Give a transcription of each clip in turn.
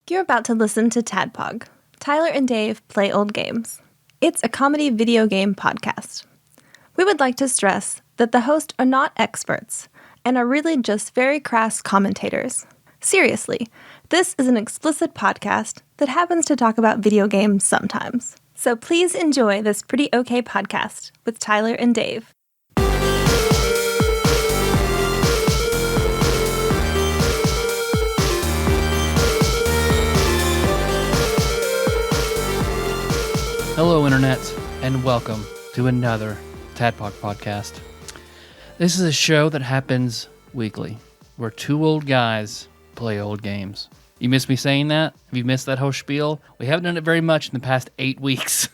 You're about to listen to TADPOG, Tyler and Dave Play Old Games. It's a comedy video game podcast. We would like to stress that the hosts are not experts and are really just very crass commentators. Seriously, this is an explicit podcast that happens to talk about video games sometimes. So please enjoy this pretty okay podcast with Tyler and Dave. Hello, Internet, and welcome to another TADPOG podcast. This is a show that happens weekly, where two old guys play old games. You miss me saying that? Have you missed that whole spiel? We haven't done it very much in the past 8 weeks.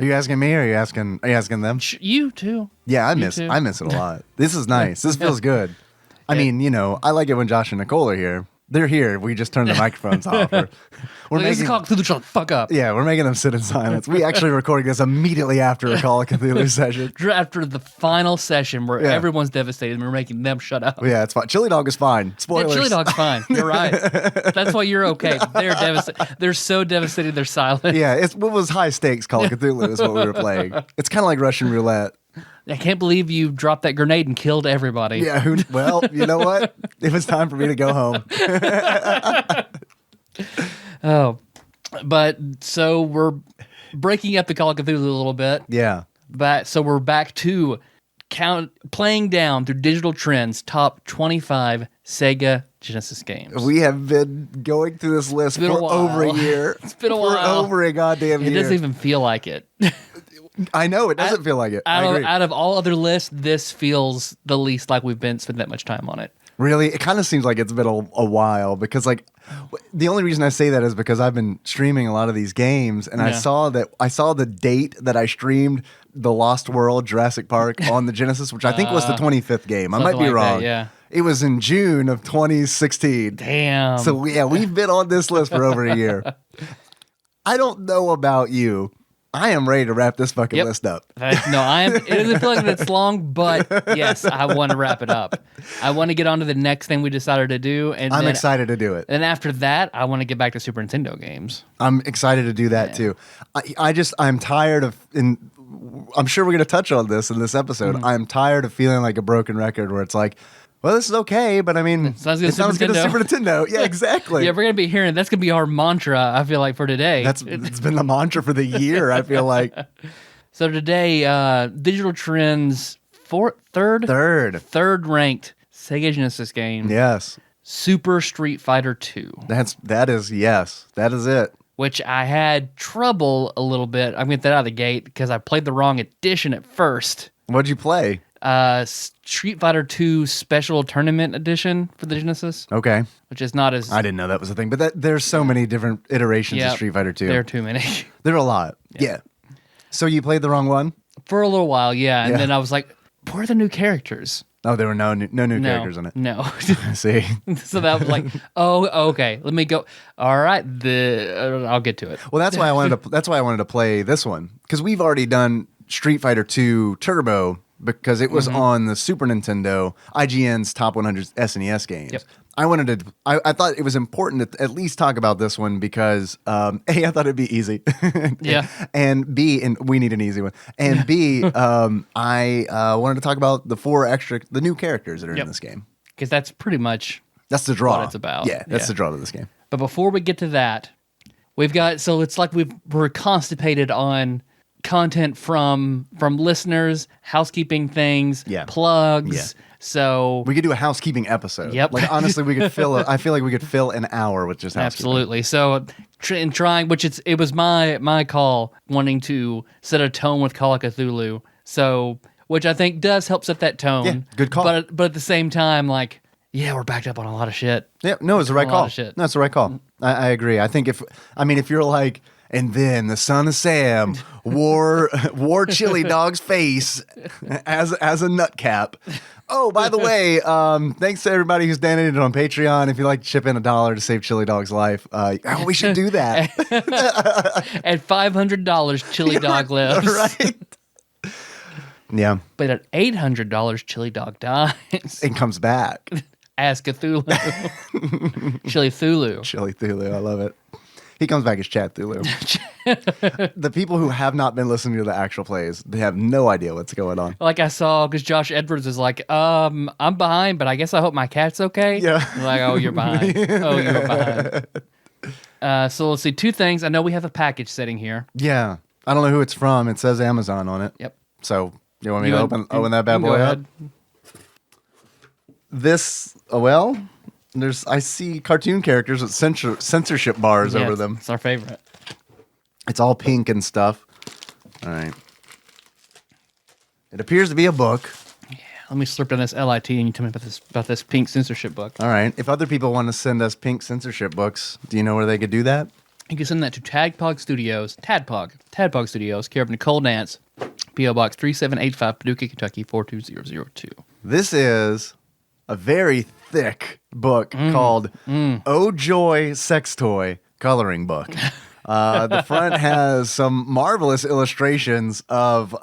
Are you asking me, or are you asking them? You too. Yeah, I miss it a lot. This is nice. This feels good. I mean, you know, I like it when Josh and Nicole are here. They're here. We just turn the microphones off. This is called Cthulhu. Shut the fuck up. Yeah, we're making them sit in silence. We actually recording this immediately after a Call of Cthulhu session. After the final session where everyone's devastated and we're making them shut up. Yeah, it's fine. Chili Dog is fine. Spoilers. Yeah, Chili Dog's fine. You're right. That's why you're okay. They're devastated. They're so devastated they're silent. Yeah, it was high stakes Call of Cthulhu is what we were playing. It's kind of like Russian roulette. I can't believe you dropped that grenade and killed everybody. Yeah, well, you know what? It was time for me to go home. Oh, but so we're breaking up the Call of Cthulhu a little bit. Yeah. But so we're back to playing down through digital trends top 25 Sega Genesis games. We have been going through this list for over a year. It's been a while. For over a goddamn year. It doesn't even feel like it. I know, it doesn't feel like it. Out of all other lists, this feels the least like we've spent that much time on it. Really? It kind of seems like it's been a while because, like, the only reason I say that is because I've been streaming a lot of these games, and I saw the date that I streamed The Lost World Jurassic Park on the Genesis, which I think was the 25th game. I might be wrong. Yeah. It was in June of 2016. Damn. So, yeah, we've been on this list for over a year. I don't know about you. I am ready to wrap this fucking list up. No, I am. It doesn't feel like it's long, but yes, I want to wrap it up. I want to get on to the next thing we decided to do. And I'm excited to do it. And after that, I want to get back to Super Nintendo games. I'm excited to do that too. I'm tired of, and I'm sure we're going to touch on this in this episode. Mm-hmm. I'm tired of feeling like a broken record where it's like, well, this is okay, but I mean, it sounds good as Super Nintendo. Yeah, exactly. Yeah, we're going to be hearing, that's going to be our mantra, I feel like, for today. It's been the mantra for the year, I feel like. So today, Digital Trends third ranked Sega Genesis game. Yes. Super Street Fighter 2. That is it. Which I had trouble a little bit. I'm going to get that out of the gate because I played the wrong edition at first. What'd you play? Street Fighter 2 Special Tournament Edition for the Genesis. Okay. Which is not as... I didn't know that was a thing, but there's so many different iterations of Street Fighter 2. There are too many. There are a lot. Yeah. So you played the wrong one? For a little while, yeah. And then I was like, where are the new characters? Oh, there were no new characters in it. No. See? So that was like, oh, okay. Let me go. All right. I'll get to it. Well, that's why I wanted to play this one, because we've already done Street Fighter 2 Turbo, because it was on the Super Nintendo, IGN's Top 100 SNES games. Yep. I thought it was important to at least talk about this one because A, I thought it'd be easy. Yeah. And B, and we need an easy one. And B, I wanted to talk about the new characters that are in this game. Because that's pretty much that's the draw. What it's about. Yeah, that's the draw to this game. But before we get to that, it's like we're constipated on content from listeners, housekeeping things, plugs. Yeah. So we could do a housekeeping episode. Yep. Like honestly, I feel like we could fill an hour with just housekeeping. Absolutely. So in trying, it was my call wanting to set a tone with Call of Cthulhu. So which I think does help set that tone. Yeah, good call. But at the same time, like, yeah, we're backed up on a lot of shit. Yeah, no, it's the right call. No, it's the right call. I agree. I think if you're like, and then the son of Sam wore Chili Dog's face as a nutcap. Oh, by the way, thanks to everybody who's donated on Patreon. If you'd like to chip in $1 to save Chili Dog's life, we should do that. At $500, Chili Dog lives. Right. Yeah. But at $800, Chili Dog dies. And comes back. as Cthulhu. Chili Thulu. Chili Thulu. I love it. He comes back as Chad Thulu. The people who have not been listening to the actual plays, they have no idea what's going on. Like I saw, because Josh Edwards is like, I'm behind, but I guess I hope my cat's okay. Yeah. I'm like, oh, you're behind. Oh, you're behind. So let's see, 2 things. I know we have a package sitting here. Yeah. I don't know who it's from. It says Amazon on it. Yep. So you want me to open that bad boy go up? ahead. This, I see cartoon characters with censorship bars over them. It's our favorite. It's all pink and stuff. All right. It appears to be a book. Yeah. Let me slurp down this LIT and you tell me about this pink censorship book. All right. If other people want to send us pink censorship books, do you know where they could do that? You can send that to TADPOG Studios, TADPOG Studios, care of Nicole Nance, P.O. Box 3785, Paducah, Kentucky 42002. This is a very thick book called Oh Joy Sex Toy Coloring Book. The front has some marvelous illustrations of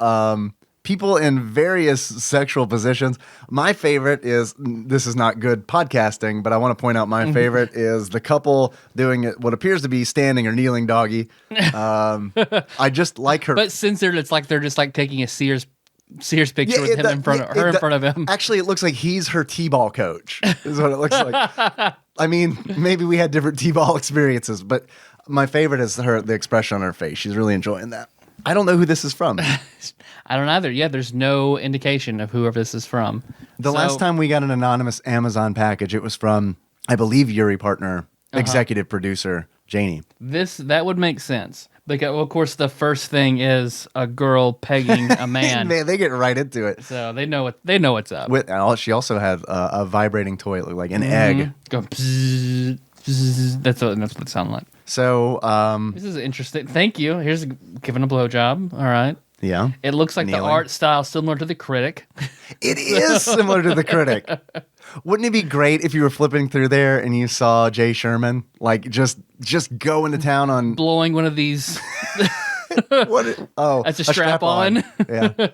people in various sexual positions. My favorite is, this is not good podcasting, but I want to point out my favorite is the couple doing it, what appears to be standing or kneeling doggy. I just like her. But censored, it's like they're just like taking a Sears picture with him in front of him. Actually, it looks like he's her t-ball coach, is what it looks like. I mean, maybe we had different t-ball experiences, but my favorite is the expression on her face. She's really enjoying that. I don't know who this is from. I don't either. Yeah, there's no indication of whoever this is from. The last time we got an anonymous Amazon package, it was from, I believe, Yuri partner, executive producer, Janie. That would make sense. Because, of course, the first thing is a girl pegging a man. Man, they get right into it. So they know what's up. She also had a vibrating toy. It looked like an egg. Go bzzz, bzzz. That's what it sounded like. So this is interesting. Thank you. Here's giving a blowjob. All right. Yeah. It looks like Kneeling. the art style similar to The Critic. It is similar to The Critic. Wouldn't it be great if you were flipping through there and you saw Jay Sherman like just go into town on blowing one of these? That's a strap-on. Yeah.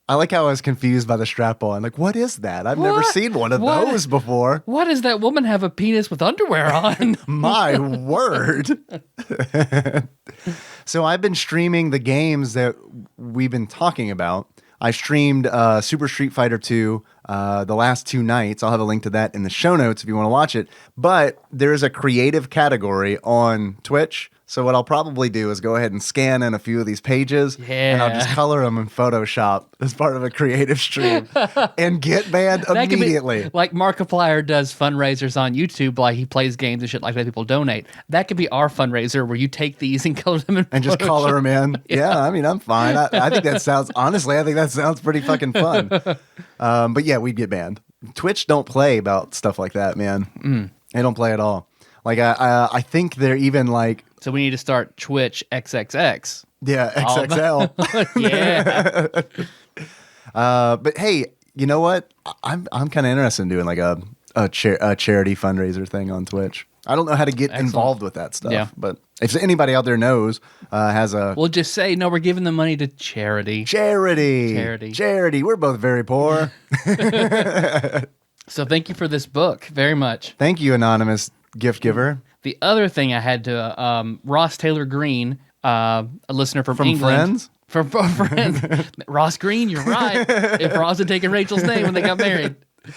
I like how I was confused by the strap-on. Like, what is that? I've never seen one of those before. Why does that woman have a penis with underwear on? My word. So I've been streaming the games that we've been talking about. I streamed Super Street Fighter 2 the last 2 nights. I'll have a link to that in the show notes if you want to watch it. But there is a creative category on Twitch. So what I'll probably do is go ahead and scan in a few of these pages, and I'll just color them in Photoshop as part of a creative stream and get banned immediately. Like Markiplier does fundraisers on YouTube, like he plays games and shit like that. People donate. That could be our fundraiser where you take these and color them in and just color them in. Yeah, I mean, I'm fine. I think that sounds pretty fucking fun. But yeah, we'd get banned. Twitch don't play about stuff like that, man. They don't play at all. Like I think they're even like. So we need to start Twitch XXX. Yeah, XXL. Yeah. But hey, you know what? I'm kind of interested in doing like a charity fundraiser thing on Twitch. I don't know how to get involved with that stuff, but if anybody out there knows, has a... We'll just say, no, we're giving the money to charity. Charity. We're both very poor. So thank you for this book very much. Thank you, anonymous gift giver. The other thing I had to, Ross Taylor Green, a listener from England. From Friends. Ross Green, you're right. If Ross had taken Rachel's name when they got married.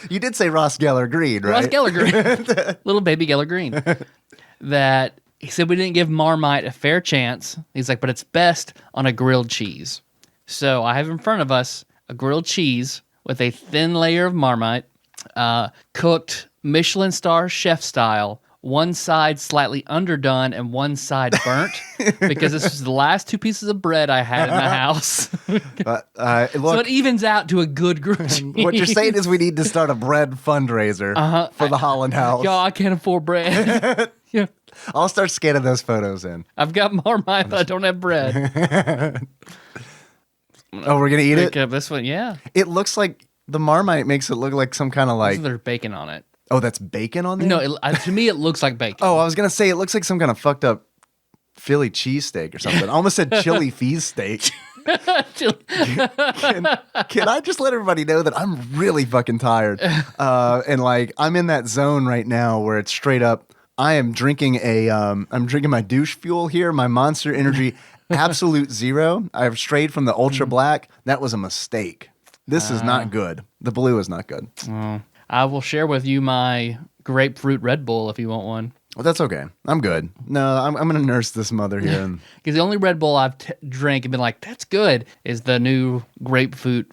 You did say Ross Geller Green, right? Ross Geller Green. Little baby Geller Green. That he said we didn't give Marmite a fair chance. He's like, but it's best on a grilled cheese. So I have in front of us a grilled cheese with a thin layer of Marmite, cooked Michelin star chef style, one side slightly underdone and one side burnt, because this was the last 2 pieces of bread I had in the house. So it evens out to a good grilled cheese. What you're saying is we need to start a bread fundraiser for the Holland House. Y'all, I can't afford bread. Yeah. I'll start scanning those photos in. I've got Marmite, but I don't have bread. Oh, we're going to eat it? Up this one, yeah. It looks like the Marmite makes it look like some kind of like... There's bacon on it. Oh, that's bacon on there? No, to me it looks like bacon. Oh, I was going to say it looks like some kind of fucked up Philly cheesesteak or something. I almost said chili fees steak. Can I just let everybody know that I'm really fucking tired? And like, I'm in that zone right now where it's straight up. I am drinking I'm drinking my douche fuel here, my Monster Energy Absolute Zero. I've strayed from the Ultra Black. That was a mistake. This is not good. The blue is not good. I will share with you my grapefruit Red Bull if you want one. Well, that's okay. I'm good. No, I'm going to nurse this mother here. Because the only Red Bull I've drank and been like, that's good, is the new grapefruit.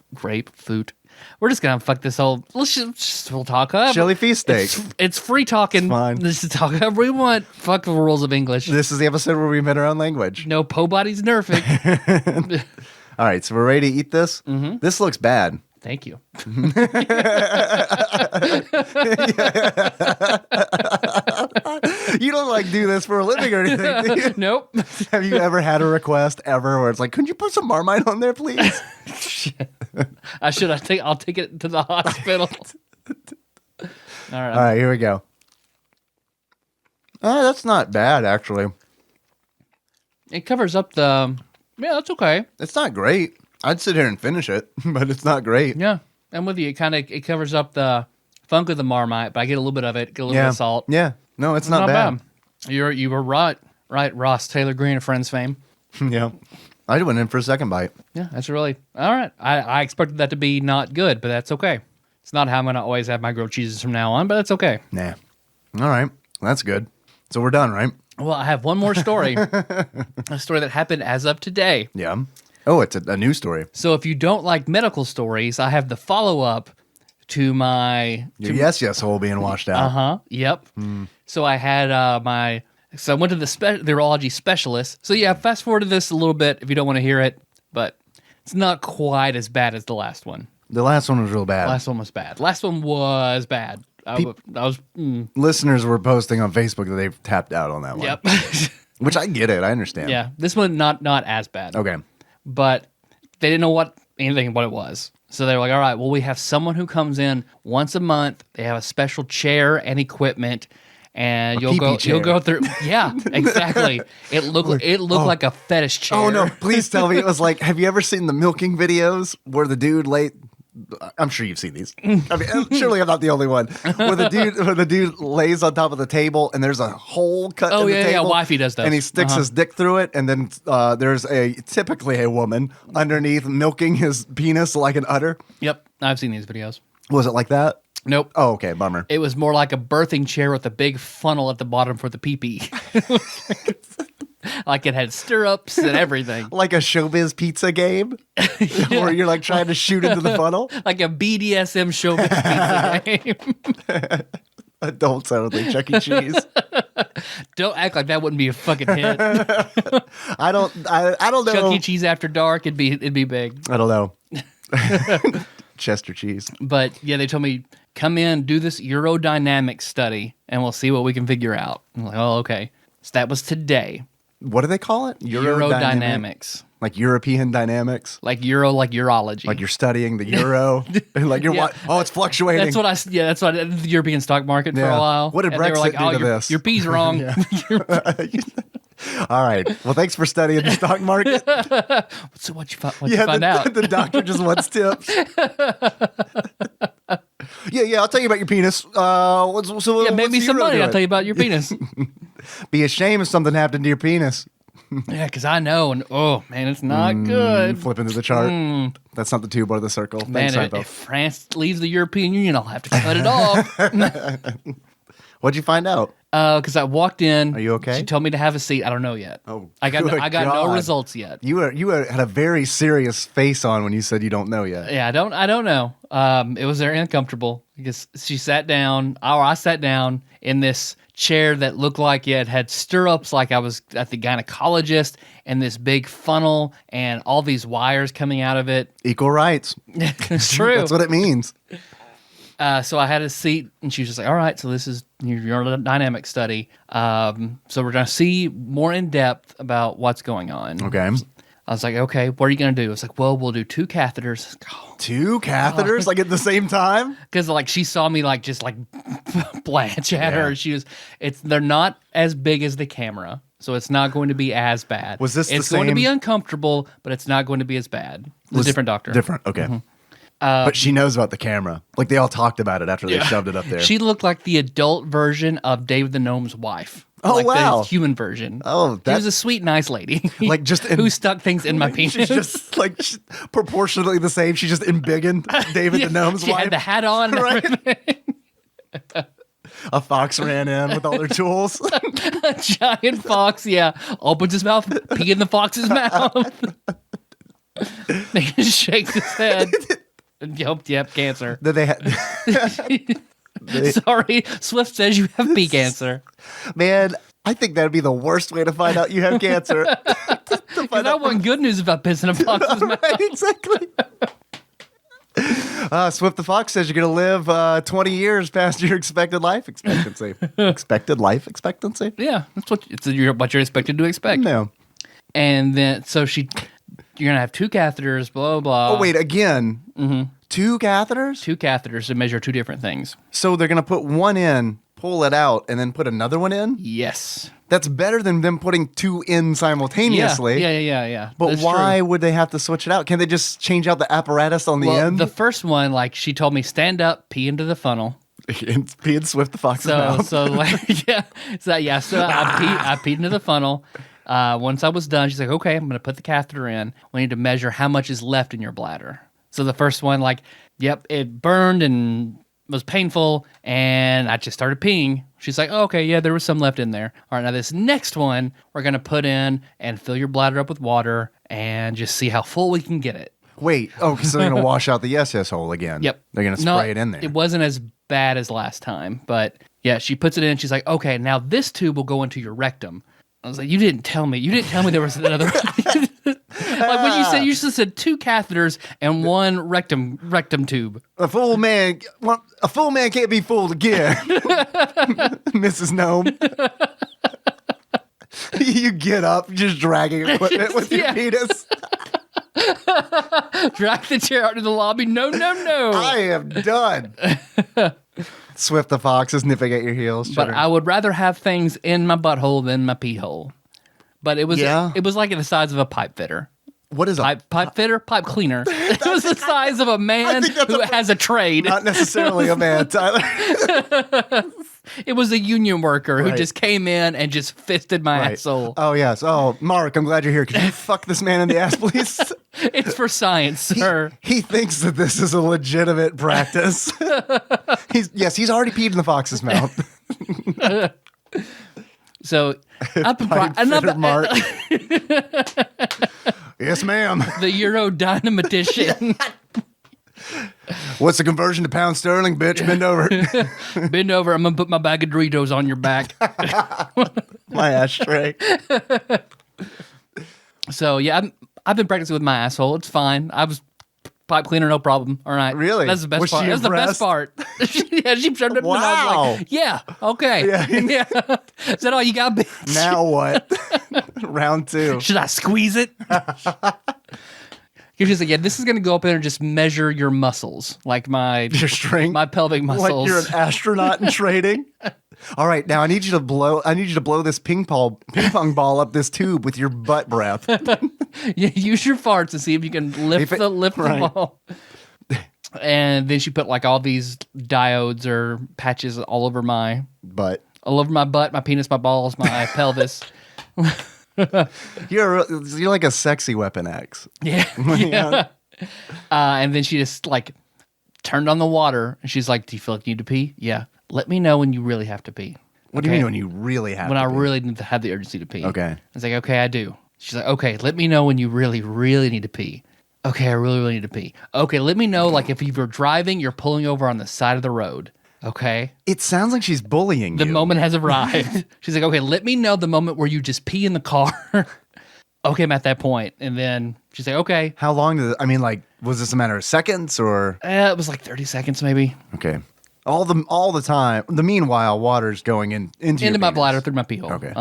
We're just going to fuck this whole... we'll talk up. Chili feast steak. It's free talking. It's fine. This is talk however we want. Fuck the rules of English. This is the episode where we invent our own language. No po body's nerfing. All right, so we're ready to eat this? Mm-hmm. This looks bad. Thank you. You don't like do this for a living or anything, do you? Nope. Have you ever had a request ever where it's like, couldn't you put some Marmite on there, please? Shit. I'll take it to the hospital. All right, here we go. That's not bad, actually. It covers up the... Yeah, that's okay. It's not great. I'd sit here and finish it, but it's not great. Yeah, I'm with you. It covers up the funk of the Marmite, but I get a little bit of it, get a little bit of salt. Yeah, no, it's not bad. You were right, Ross Taylor Green of Friends fame. Yeah, I went in for a second bite. Yeah, that's really all right. I expected that to be not good, but that's okay. It's not how I'm going to always have my grilled cheeses from now on, but that's okay. Nah, all right, that's good. So we're done, right? Well, I have one more story, a story that happened as of today. Yeah. Oh, it's a news story. So if you don't like medical stories, I have the follow-up to my... Yes hole being washed out. Uh-huh, yep. So I had So I went to the urology specialist. So yeah, fast forward to this a little bit if you don't want to hear it, but it's not quite as bad as the last one. The last one was real bad. Last one was bad. Listeners were posting on Facebook that they've tapped out on that one. Yep. Which I get it. I understand. Yeah, this one not as bad. Okay. But they didn't know anything what it was. So they were like, all right, well, we have someone who comes in once a month. They have a special chair and equipment, and you'll go through. Yeah, exactly. It looked like a fetish chair. Oh no! Please tell me it was like. Have you ever seen the milking videos where the dude I'm sure you've seen these. I mean, surely I'm not the only one. Where the dude lays on top of the table and there's a hole cut in the table. Oh yeah, wifey does those. And he sticks his dick through it, and then there's typically a woman underneath milking his penis like an udder. Yep, I've seen these videos. Was it like that? Nope. Oh, okay, bummer. It was more like a birthing chair with a big funnel at the bottom for the pee-pee. Like it had stirrups and everything. Like a showbiz pizza game? Yeah. Where you're like trying to shoot into the funnel? Like a BDSM showbiz pizza game. Adults only, Chuck E. Cheese. Don't act like that wouldn't be a fucking hit. I don't know. Chuck E. Cheese after dark, it'd be big. I don't know. Chester cheese. But yeah, they told me, come in, do this urodynamics study, and we'll see what we can figure out. I'm like, oh, okay. So that was today. What do they call it? Urodynamics. Like European dynamics? Like urology. Like you're studying the euro? Like you're it's fluctuating. That's what the European stock market for a while. What did Brexit do to this? Your P's wrong. All right. Well, thanks for studying the stock market. So what'd you find out? The doctor just wants tips. Yeah, I'll tell you about your penis. Make me some money. I'll tell you about your penis. Be ashamed if something happened to your penis. Yeah, because I know, and oh man, it's not good. Flip into the chart. That's not the tube or the circle. Man, if France leaves the European Union, I'll have to cut it off. What'd you find out? Because I walked in. Are you okay? She told me to have a seat. I don't know yet. Oh, I got no results yet. You had a very serious face on when you said you don't know yet. Yeah, I don't know. It was very uncomfortable because she sat down, or I sat down in this chair that looked like it had stirrups, like I was at the gynecologist, and this big funnel and all these wires coming out of it. Equal rights. It's true. That's what it means. So I had a seat, and she was just like, all right, so this is your dynamic study. So we're going to see more in depth about what's going on. Okay. I was like, okay, what are you going to do? I was like, well, we'll do 2 catheters. Oh, 2 catheters, like at the same time? because like she saw me like just like blanch at her. Yeah. They're not as big as the camera, so it's not going to be as bad. Was this the It's going to be same- uncomfortable, but it's not going to be as bad. It's a different doctor. Different, okay. But she knows about the camera. Like they all talked about it after they shoved it up there. She looked like the adult version of David the Gnome's wife. Oh, like wow. the human version. Oh, she was a sweet, nice lady. Like just who stuck things in my penis. She's just like proportionately the same. She's just embiggened David the Gnome's she wife. had the hat on. And Right. everything. A fox ran in with all their tools. A giant fox, opens his mouth, pee in the fox's mouth. He just shakes his head. Yep, cancer. That they had. Sorry, Swift says you have pee cancer. Man, I think that'd be the worst way to find out you have cancer. Because I want good news about pissing a fox's mouth. Right, exactly. Swift the Fox says you're going to live 20 years past your expected life expectancy. Expected life expectancy? Yeah, that's what you're expected to expect. No. And then, so you're going to have 2 catheters, blah, blah. Oh, wait, again. 2 catheters? 2 catheters to measure 2 different things. So they're going to put one in, pull it out, and then put another one in? Yes. That's better than them putting 2 in simultaneously. Yeah. But That's why true. would they have to switch it out? Can't they just change out the apparatus on the Well, end? the first one, like, she told me, stand up, pee into the funnel. And pee in Swift the Fox's mouth. So I peed into the funnel. Once I was done, she's like, okay, I'm going to put the catheter in. We need to measure how much is left in your bladder. So the first one, like, yep, it burned and was painful, and I just started peeing. She's like, oh, okay, yeah, there was some left in there. All right, now this next one, we're going to put in and fill your bladder up with water and just see how full we can get it. Wait, so they're going to wash out the SS hole again. Yep. They're going to spray it in there. It wasn't as bad as last time, but yeah, she puts it in. She's like, okay, now this tube will go into your rectum. I was like, you didn't tell me there was another. Like when you just said 2 catheters and 1 rectum tube. A fool man can't be fooled again, Mrs. Gnome. You get up, just dragging equipment with your penis. Drag the chair out to the lobby. No. I am done. Swift the Fox is nipping at your heels. But I would rather have things in my butthole than my pee hole. But it was like the size of a pipe fitter. What is a pipe fitter? Pipe cleaner. It was the size of a man who has a trade. Not necessarily a man, Tyler. It was a union worker who Right. just came in and just fisted my asshole. Oh, yes. Oh, Mark, I'm glad you're here. Could you fuck this man in the ass, please? It's for science, sir. He thinks that this is a legitimate practice. He's already peed in the fox's mouth. So, Pipe fitter Mark. Yes, ma'am. the Eurodynamician. What's the conversion to pound sterling, bitch? Bend over. Bend over. I'm going to put my bag of Doritos on your back. My ashtray. So, yeah, I've been practicing with my asshole. It's fine. I was pipe cleaner, no problem. All right. Really? That's the best Was part. she That's the best impressed? part. Yeah, she showed up and I was Wow. like, yeah, okay. Yeah. Is that all you got, bitch? Now what? Round 2. Should I squeeze it? She's like, yeah, this is going to go up in and just measure your muscles, like Your strength. my pelvic muscles. Like you're an astronaut in training. All right, now I need you to blow this ping pong ball up this tube with your butt breath. Yeah, use your farts to see if you can lift the ball. And then she put like all these diodes or patches all over my But butt, my penis, my balls, my pelvis. you're like a sexy Weapon X. Yeah. Yeah. And then she just like turned on the water and she's like, do you feel like you need to pee? Yeah. Let me know when you really have to pee. What do you mean when you really have When to I pee? really need to have the urgency to pee. Okay. I was like, okay, I do. She's like, okay, let me know when you really, really need to pee. Okay, I really, really need to pee. Okay, let me know like if you're driving, you're pulling over on the side of the road. Okay. It sounds like she's bullying The you. moment has arrived. She's like, okay, let me know the moment where you just pee in the car. Okay, I'm at that point. And then she's like, okay. How long was this a matter of seconds or? It was like 30 seconds maybe. Okay. All the time. The meanwhile, water's going into My penis. bladder through my pee hole. Okay.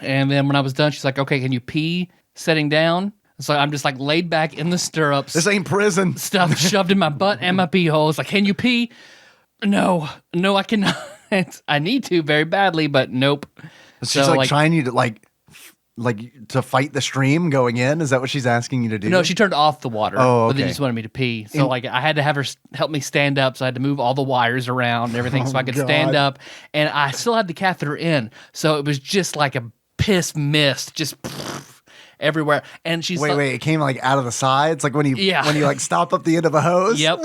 And then when I was done, she's like, okay, can you pee sitting down? So I'm just like laid back in the stirrups. This ain't prison. Stuff shoved in my butt and my pee hole. It's like, can you pee? No, I cannot. I need to very badly, but nope. She's like trying you to like to fight the stream going in. Is that what she's asking you to do? No, she turned off the water. Oh, okay. But then just wanted me to pee. So like I had to have her help me stand up. So I had to move all the wires around and everything so I could stand up. And I still had the catheter in. So it was just like a piss mist, just everywhere. And she's wait, it came like out of the sides, like when you like stop up the end of a hose. Yep.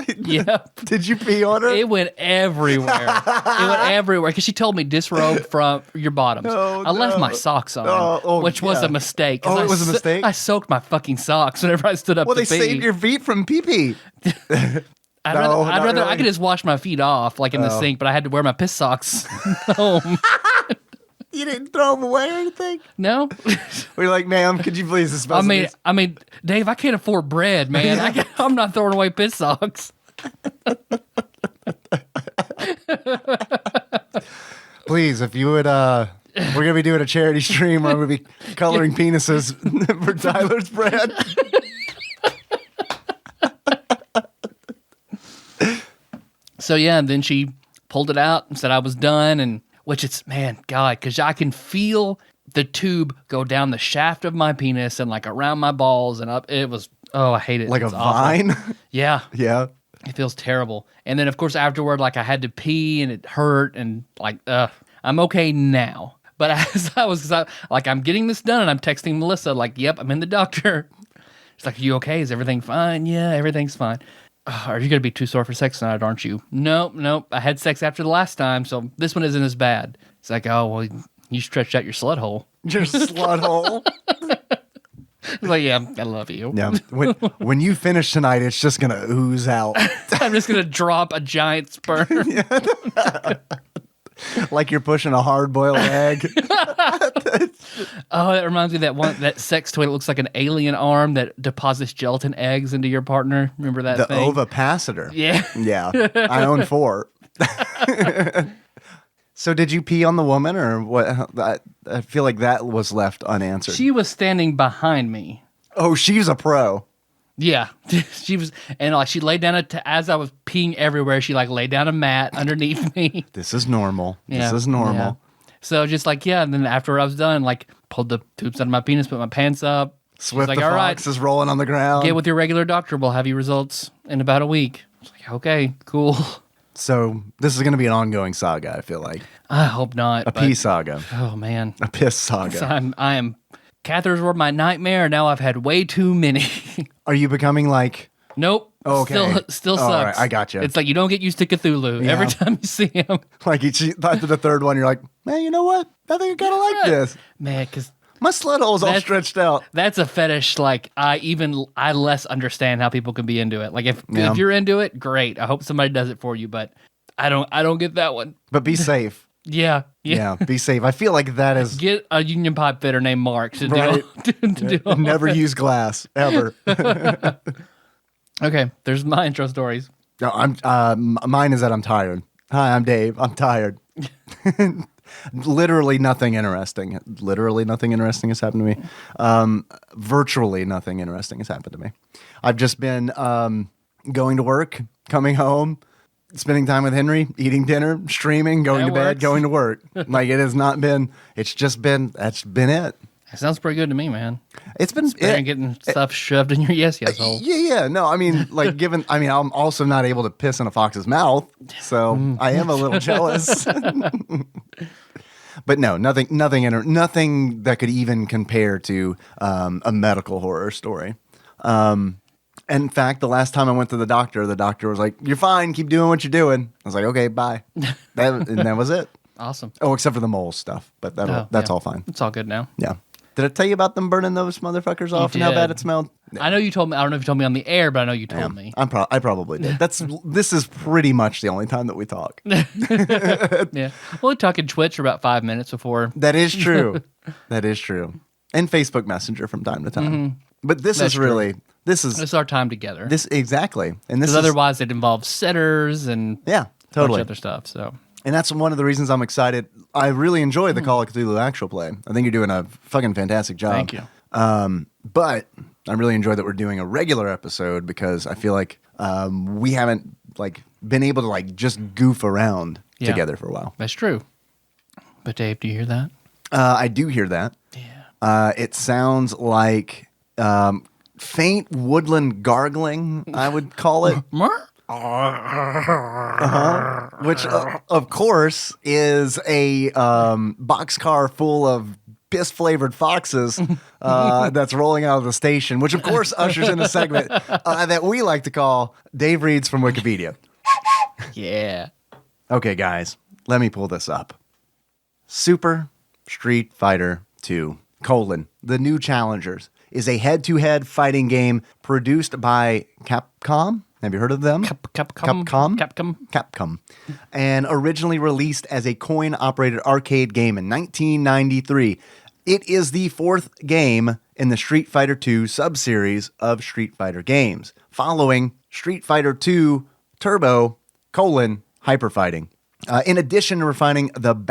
Did you pee on her? It went everywhere. Because she told me disrobe from your bottoms. I left my socks on, which was a mistake. Oh, it was a mistake. I soaked my fucking socks whenever I stood up. Well, to they pee. saved your feet from pee pee. I'd rather really. I could just wash my feet off like in the sink, but I had to wear my piss socks home. You didn't throw them away or anything? No. We're like, ma'am, could you please dispose of these? I mean, Dave, I can't afford bread, man. I'm not throwing away piss socks. Please, if you would, we're going to be doing a charity stream where we'll be coloring penises for Tyler's bread. So, yeah, and then she pulled it out and said I was done, and which it's, man, God, because I can feel the tube go down the shaft of my penis and like around my balls and up. It was, I hate it. Like it's a vine? Yeah. Yeah. It feels terrible. And then, of course, afterward, like I had to pee and it hurt and like, I'm okay now. But as I'm getting this done and I'm texting Melissa, like, yep, I'm in the doctor. She's like, are you okay? Is everything fine? Yeah, everything's fine. Are you going to be too sore for sex tonight, aren't you? Nope. I had sex after the last time, so this one isn't as bad. It's like, oh, well, you stretched out your slut hole. Your slut hole? Like, yeah, I love you. Yeah. When you finish tonight, it's just going to ooze out. I'm just going to drop a giant sperm. Like you're pushing a hard-boiled egg. Oh, that reminds me of that sex toy that looks like an alien arm that deposits gelatin eggs into your partner. Remember that thing? The ovipacitor. Yeah. Yeah. I own 4. So did you pee on the woman or what? I feel like that was left unanswered. She was standing behind me. Oh, she's a pro. Yeah, she was, and like she laid down as I was peeing everywhere. She like laid down a mat underneath me. This is normal. Yeah, this is normal. Yeah. So just like and then after I was done, like pulled the tubes out of my penis, put my pants up. Swift like, the all fox is rolling on the ground. Get with your regular doctor. We'll have your results in about a week. I was like, okay, cool. So this is going to be an ongoing saga. I feel like I hope not. A pee saga. Oh man, a piss saga. So I am. Catheters were my nightmare. Now I've had way too many. Are you becoming like? Nope. Oh, okay. Still sucks. Right, I got you. It's like you don't get used to Cthulhu every time you see him. Like after the third one, you're like, man, you know what? I think I kind of like this. Man, because my slut hole's all stretched out. That's a fetish. Like I less understand how people can be into it. Like if you're into it, great. I hope somebody does it for you, but I don't get that one. But be safe. Yeah. Be safe. I feel like that is... Get a union pipe fitter named Mark to do all Never use glass, ever. Okay, there's my intro stories. No, mine is that I'm tired. Hi, I'm Dave. I'm tired. Literally nothing interesting. Literally nothing interesting has happened to me. Virtually nothing interesting has happened to me. I've just been going to work, coming home, spending time with Henry, eating dinner, streaming, going to bed, going to work. Like it has not been. It's just been. That's been it. That sounds pretty good to me, man. It's been getting stuff shoved in your yes hole. Yeah. No, I mean, like I'm also not able to piss in a fox's mouth, so I am a little jealous. But no, nothing that could even compare to a medical horror story. In fact, the last time I went to the doctor was like, "You're fine. Keep doing what you're doing." I was like, "Okay, bye." That was it. Awesome. Oh, except for the mole stuff, but that's all fine. It's all good now. Yeah. Did I tell you about them burning those motherfuckers off and how bad it smelled? No. I know you told me. I don't know if you told me on the air, but I know you told me. I probably did. This is pretty much the only time that we talk. Yeah. Well, we talk in Twitch for about 5 minutes before. That is true. That is true. And Facebook Messenger from time to time. Mm-hmm. But this is our time together. This exactly. And this is, otherwise it involves setters and totally other stuff. So. And that's one of the reasons I'm excited. I really enjoy the Call of Cthulhu actual play. I think you're doing a fucking fantastic job. Thank you. But I really enjoy that we're doing a regular episode because I feel like we haven't like been able to like just goof around together for a while. That's true. But Dave, do you hear that? I do hear that. Yeah. It sounds like faint woodland gargling, I would call it. Which, of course, is a boxcar full of piss-flavored foxes that's rolling out of the station, which, of course, ushers in a segment that we like to call Dave Reads from Wikipedia. Yeah. Okay, guys, let me pull this up. Super Street Fighter 2, The New Challengers, is a head-to-head fighting game produced by Capcom. Have you heard of them? Capcom. And originally released as a coin-operated arcade game in 1993. It is the fourth game in the Street Fighter II sub-series of Street Fighter games, following Street Fighter II Turbo, Hyper Fighting. In addition to refining and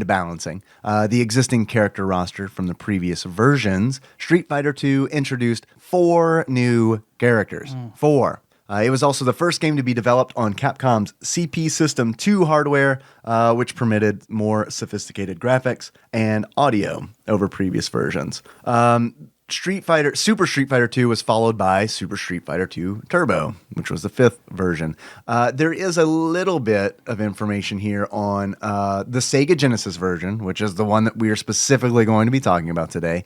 balancing the existing character roster from the previous versions, Street Fighter II introduced 4 new characters. 4. It was also the first game to be developed on Capcom's CP System 2 hardware, which permitted more sophisticated graphics and audio over previous versions. Super Street Fighter 2 was followed by Super Street Fighter 2 Turbo, which was the 5th version. There is a little bit of information here on the Sega Genesis version, which is the one that we are specifically going to be talking about today.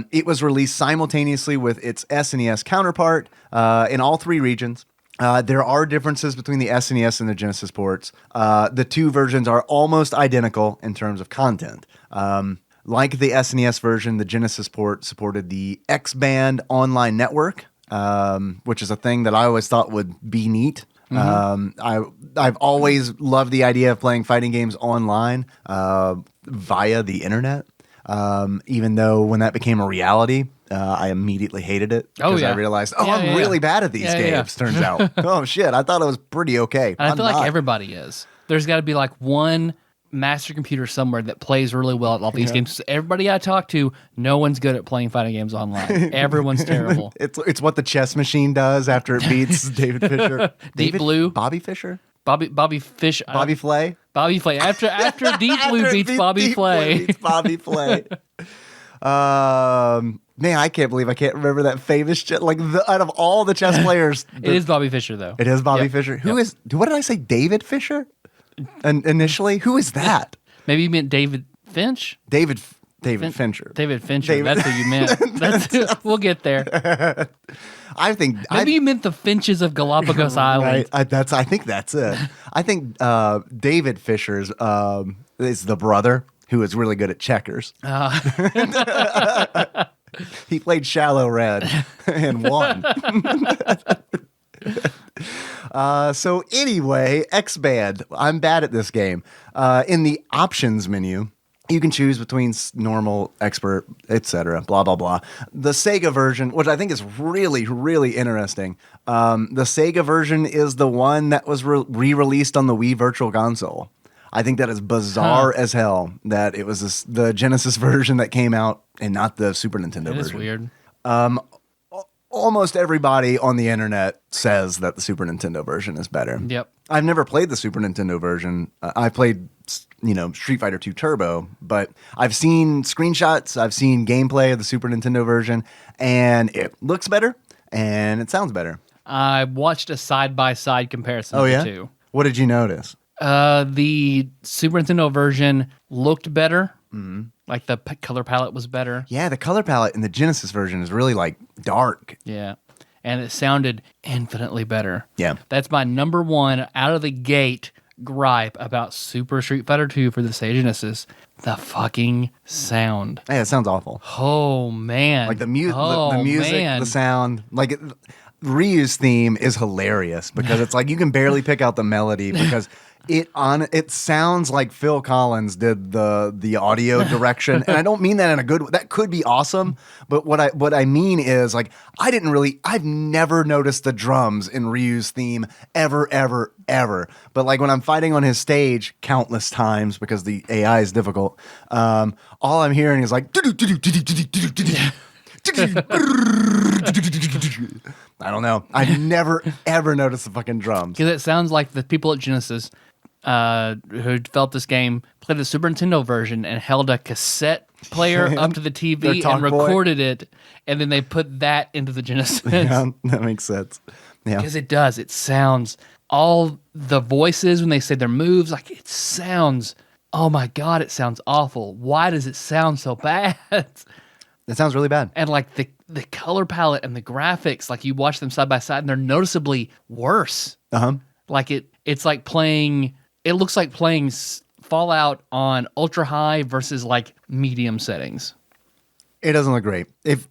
It was released simultaneously with its SNES counterpart in all 3 regions. There are differences between the SNES and the Genesis ports. The 2 versions are almost identical in terms of content. Like the SNES version, the Genesis port supported the X-Band online network, which is a thing that I always thought would be neat. I've always loved the idea of playing fighting games online via the internet, even though when that became a reality, I immediately hated it because I realized, I'm really bad at these games, turns out. Oh, shit, I thought it was pretty okay. I feel like everybody is. There's got to be like one master computer somewhere that plays really well at all these games. Everybody I talk to, no one's good at playing fighting games online. Everyone's terrible. It's what the chess machine does after it beats David Fisher. Deep Blue. Bobby Fischer? Bobby Fish. Bobby Flay? Bobby Flay. After Deep Blue beats Bobby Flay. Beats Bobby Flay. Man, I can't believe I can't remember that famous out of all the chess players. It is Bobby Fischer, though. It is Bobby Fischer. Who is, what did I say? David Fisher? And initially, who is that? Maybe you meant David Finch? David Fincher. David Fincher. That's what you meant. We'll get there. I think maybe you meant the Finches of Galapagos Island. Right. I think that's it. I think David Fisher's is the brother who is really good at checkers. He played Shallow Red and won. So anyway, X-Band. I'm bad at this game. In the options menu, you can choose between normal, expert, etc. Blah, blah, blah. The Sega version, which I think is really, really interesting. The Sega version is the one that was re-released on the Wii Virtual Console. I think that is bizarre as hell that it was the Genesis version that came out and not the Super Nintendo version. It is weird. Almost everybody on the internet says that the Super Nintendo version is better. Yep. I've never played the Super Nintendo version. I played, Street Fighter 2 Turbo, but I've seen screenshots, I've seen gameplay of the Super Nintendo version, and it looks better, and it sounds better. I watched a side-by-side comparison of the two. What did you notice? The Super Nintendo version looked better. Mm-hmm. Like the color palette was better. Yeah, the color palette in the Genesis version is really like dark. Yeah. And it sounded infinitely better. Yeah. That's my number one out of the gate gripe about Super Street Fighter 2 for the Sega Genesis. The fucking sound. Yeah, it sounds awful. Oh, man. Like the music, the sound. Like Ryu's theme is hilarious because it's like you can barely pick out the melody because It sounds like Phil Collins did the audio direction, and I don't mean that in a good way. That could be awesome, but what I mean is like I've never noticed the drums in Ryu's theme ever. But like when I'm fighting on his stage countless times because the AI is difficult, all I'm hearing is like I don't know. I've never ever noticed the fucking drums. Because it sounds like the people at Genesis who developed this game played the Super Nintendo version and held a cassette player up to the TV and recorded it, and then they put that into the Genesis. Yeah, that makes sense. Yeah, because it does. It sounds all the voices when they say their moves, like it sounds. Oh my god, it sounds awful. Why does it sound so bad? It sounds really bad. And like the color palette and the graphics, like you watch them side by side, and they're noticeably worse. Like it's like playing. It looks like playing Fallout on ultra high versus like medium settings. It doesn't look great. If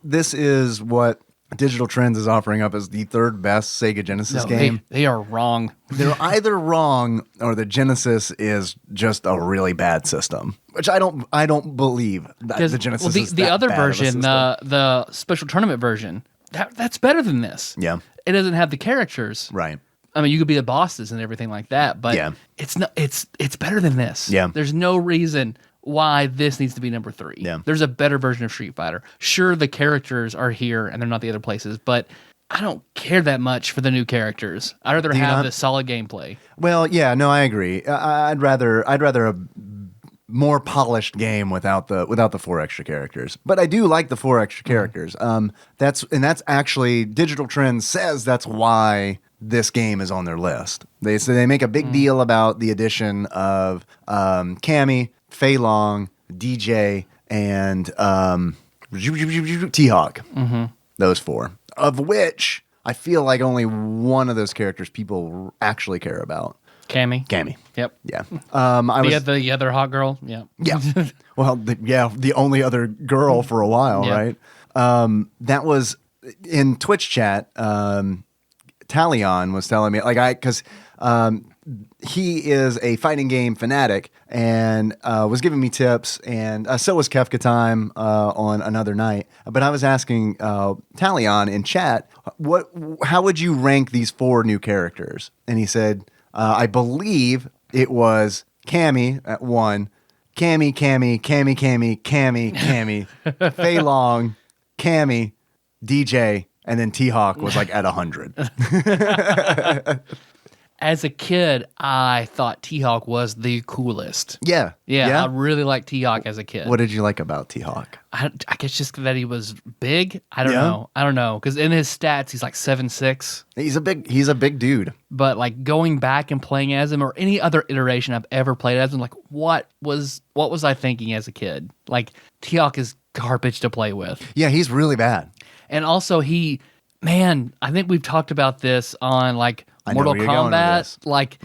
this is what Digital Trends is offering up as the third best Sega Genesis game, they are wrong. They're either wrong or the Genesis is just a really bad system, which I don't believe that the Genesis is the that other bad version, of a system. the special tournament version, that's better than this. Yeah, it doesn't have the characters. Right. I mean, you could be the bosses and everything like that, but it's not. It's better than this. Yeah. There's no reason why this needs to be number 3. Yeah. There's a better version of Street Fighter. Sure, the characters are here and they're not the other places, but I don't care that much for the new characters. I'd rather have the solid gameplay. Well, yeah, no, I agree. I'd rather a more polished game without the 4 extra characters. But I do like the 4 extra characters. That's actually Digital Trends says that's why this game is on their list. They make a big deal about the addition of Cammy, Fei Long, DJ, and T-Hawk. Those 4, of which I feel like only one of those characters people actually care about. Cammy. Yep. Yeah. The other hot girl. Yeah. Yeah. Well, the only other girl for a while, right? That was in Twitch chat. Talion was telling me, because he is a fighting game fanatic and was giving me tips, and so was Kefka Time on another night. But I was asking Talion in chat, how would you rank these 4 new characters? And he said, I believe it was Cammy at 1, Cammy, Fei Long, Cammy, DJ, and then T-Hawk was like at 100. As a kid, I thought T-Hawk was the coolest. Yeah. I really liked T-Hawk as a kid. What did you like about T-Hawk? I guess just that he was big. I don't know. Because in his stats, he's like 7'6". He's a big dude. But like going back and playing as him, or any other iteration I've ever played as him, like what was I thinking as a kid? Like T-Hawk is garbage to play with. Yeah, he's really bad. And also I think we've talked about this on like Mortal Kombat. Like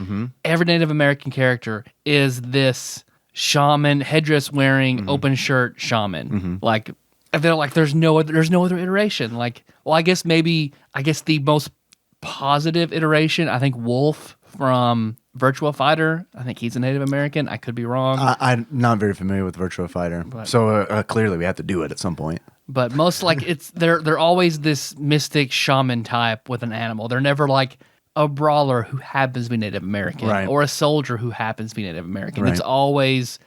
every Native American character is this shaman, headdress wearing, open shirt shaman. Like they're like there's no other iteration. Like, well, I guess the most positive iteration, I think Wolf from Virtua Fighter. I think he's a Native American. I could be wrong. I'm not very familiar with Virtua Fighter, so clearly we have to do it at some point. But most they're always this mystic shaman type with an animal. They're never like a brawler who happens to be Native American, or a soldier who happens to be Native American. Right. It's always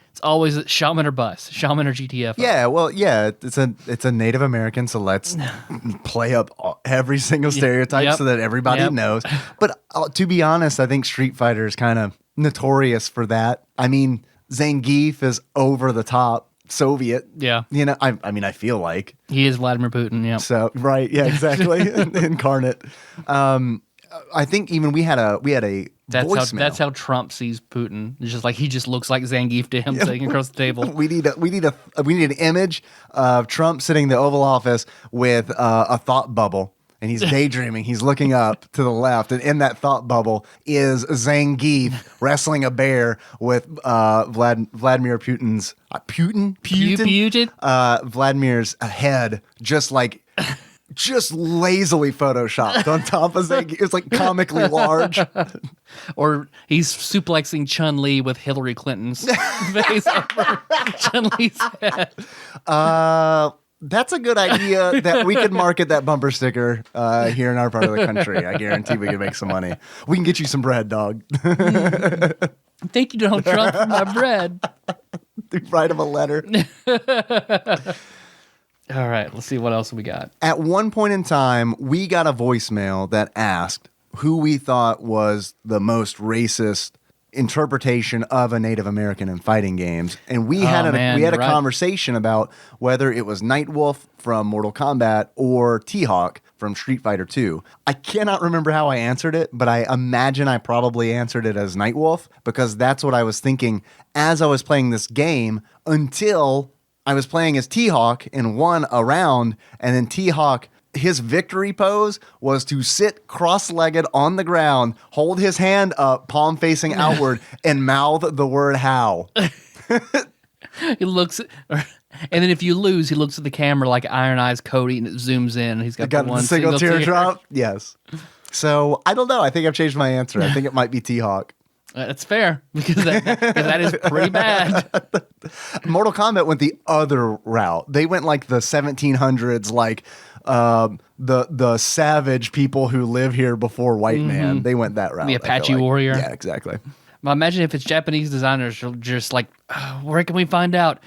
shaman or bust, shaman or GTF. Yeah, well, yeah, it's a Native American, so let's play up every single stereotype so that everybody knows. But to be honest, I think Street Fighter is kind of notorious for that. I mean, Zangief is over the top Soviet. Yeah. I mean, I feel like he is Vladimir Putin. Yeah. So, right. Yeah, exactly. Incarnate. I think even we had a voicemail. That's how Trump sees Putin. It's just like he just looks like Zangief to him sitting across the table. We need an image of Trump sitting in the Oval Office with a thought bubble, and he's daydreaming. He's looking up to the left, and in that thought bubble is Zangief wrestling a bear with Vladimir Putin's Vladimir's head, just like just lazily photoshopped on top of Zangief. It's like comically large. Or he's suplexing Chun-Li with Hillary Clinton's face over Chun-Li's head. That's a good idea that we could market that bumper sticker here in our part of the country. I guarantee we can make some money. We can get you some bread, dog. Thank you, Donald Trump, for my bread. Write him a letter. All right, let's see what else we got. At one point in time, we got a voicemail that asked who we thought was the most racist interpretation of a Native American in fighting games, and we had a conversation about whether it was Nightwolf from Mortal Kombat or T-Hawk from Street Fighter 2. I cannot remember how I answered it, but I imagine I probably answered it as Nightwolf because that's what I was thinking as I was playing this game until I was playing as T-Hawk and won a round, and then T-Hawk, his victory pose was to sit cross-legged on the ground, hold his hand up, palm facing outward, and mouth the word "how." He looks, and then if you lose, he looks at the camera like Iron Eyes Cody, and it zooms in. And he's got the one single teardrop. Yes. So I don't know. I think I've changed my answer. I think it might be T-Hawk. That's fair because that is pretty bad. Mortal Kombat went the other route. They went like the 1700s, like the savage people who live here before white man. They went that route. The Apache warrior. Yeah, exactly. Well, imagine if it's Japanese designers are just like, where can we find out?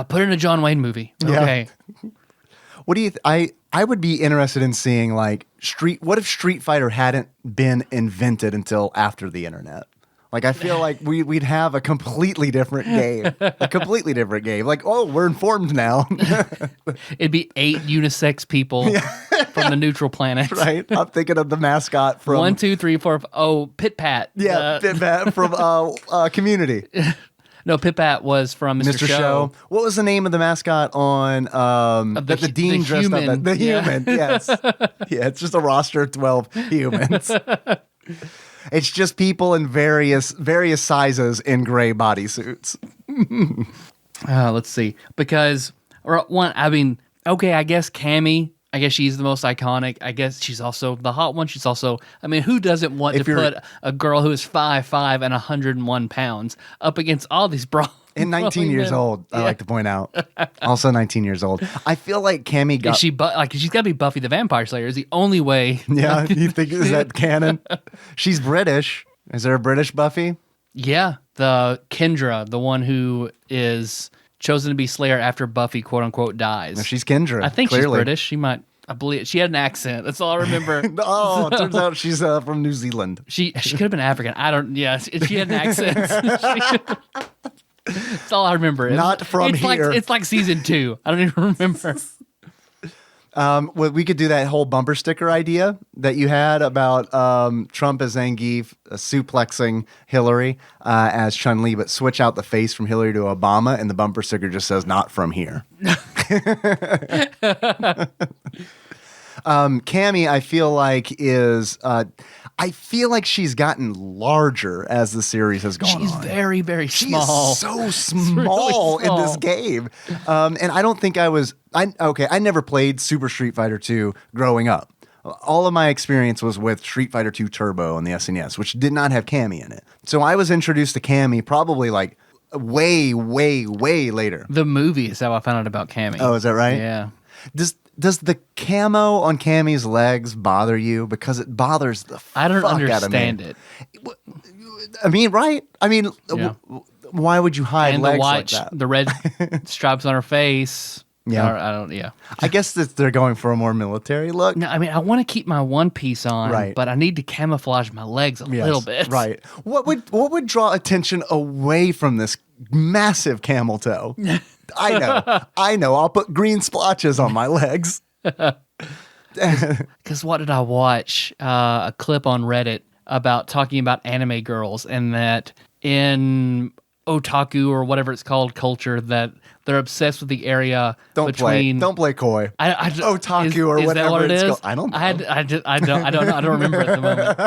Put in a John Wayne movie. Okay. Yeah. What do you? I would be interested in seeing like What if Street Fighter hadn't been invented until after the internet? Like, I feel like we'd have a completely different game. Like, oh, we're informed now. It'd be 8 unisex people from the neutral planet. Right. I'm thinking of the mascot from 1, 2, 3, 4. Oh, Pit Pat. Yeah, Pit Pat from Community. No, Pit Pat was from Mr. Show. What was the name of the mascot on that the dean dressed up as? The human, yes. Yeah, it's just a roster of 12 humans. It's just people in various sizes in gray bodysuits. Let's see. Because, I guess Cammy, I guess she's the most iconic. I guess she's also the hot one. She's also, who doesn't want to put a girl who is 5'5" and 101 pounds up against all these brawls? And 19 years old, I like to point out. Also 19 years old. I feel like Cammy got... she's got to be Buffy the Vampire Slayer is the only way. Yeah, you think, is that canon? She's British. Is there a British Buffy? Yeah, the Kendra, the one who is chosen to be Slayer after Buffy, quote unquote, dies. No, she's Kendra. I think clearly. She's British. I believe she had an accent. That's all I remember. Oh, it turns out she's from New Zealand. She could have been African. She had an accent. That's all I remember. Not from here. It's like season 2. I don't even remember. Well, we could do that whole bumper sticker idea that you had about Trump as Zangief suplexing Hillary as Chun-Li, but switch out the face from Hillary to Obama, and the bumper sticker just says, "Not from here." Cammy, I feel like I feel like she's gotten larger as the series has gone on. She's very, very small. She is so small, really small in this game. And I don't think I never played Super Street Fighter 2 growing up. All of my experience was with Street Fighter 2 Turbo on the SNES, which did not have Cammy in it. So I was introduced to Cammy probably like way, way, way later. The movie is how I found out about Cammy. Oh, is that right? Yeah. Does the camo on Cammy's legs bother you? Because it bothers the fuck out of me. I don't understand it. Right? Yeah. Why would you hide and legs like that? The red stripes on her face. Yeah. I guess that they're going for a more military look. No, I want to keep my one piece on, right, but I need to camouflage my legs a little bit. Right. What would draw attention away from this massive camel toe? I know. I'll put green splotches on my legs. Because what did I watch? A clip on Reddit about talking about anime girls, and that in otaku or whatever it's called culture, that they're obsessed with the area between. Don't play coy. Otaku or whatever it's called. I don't know. I don't remember at the moment.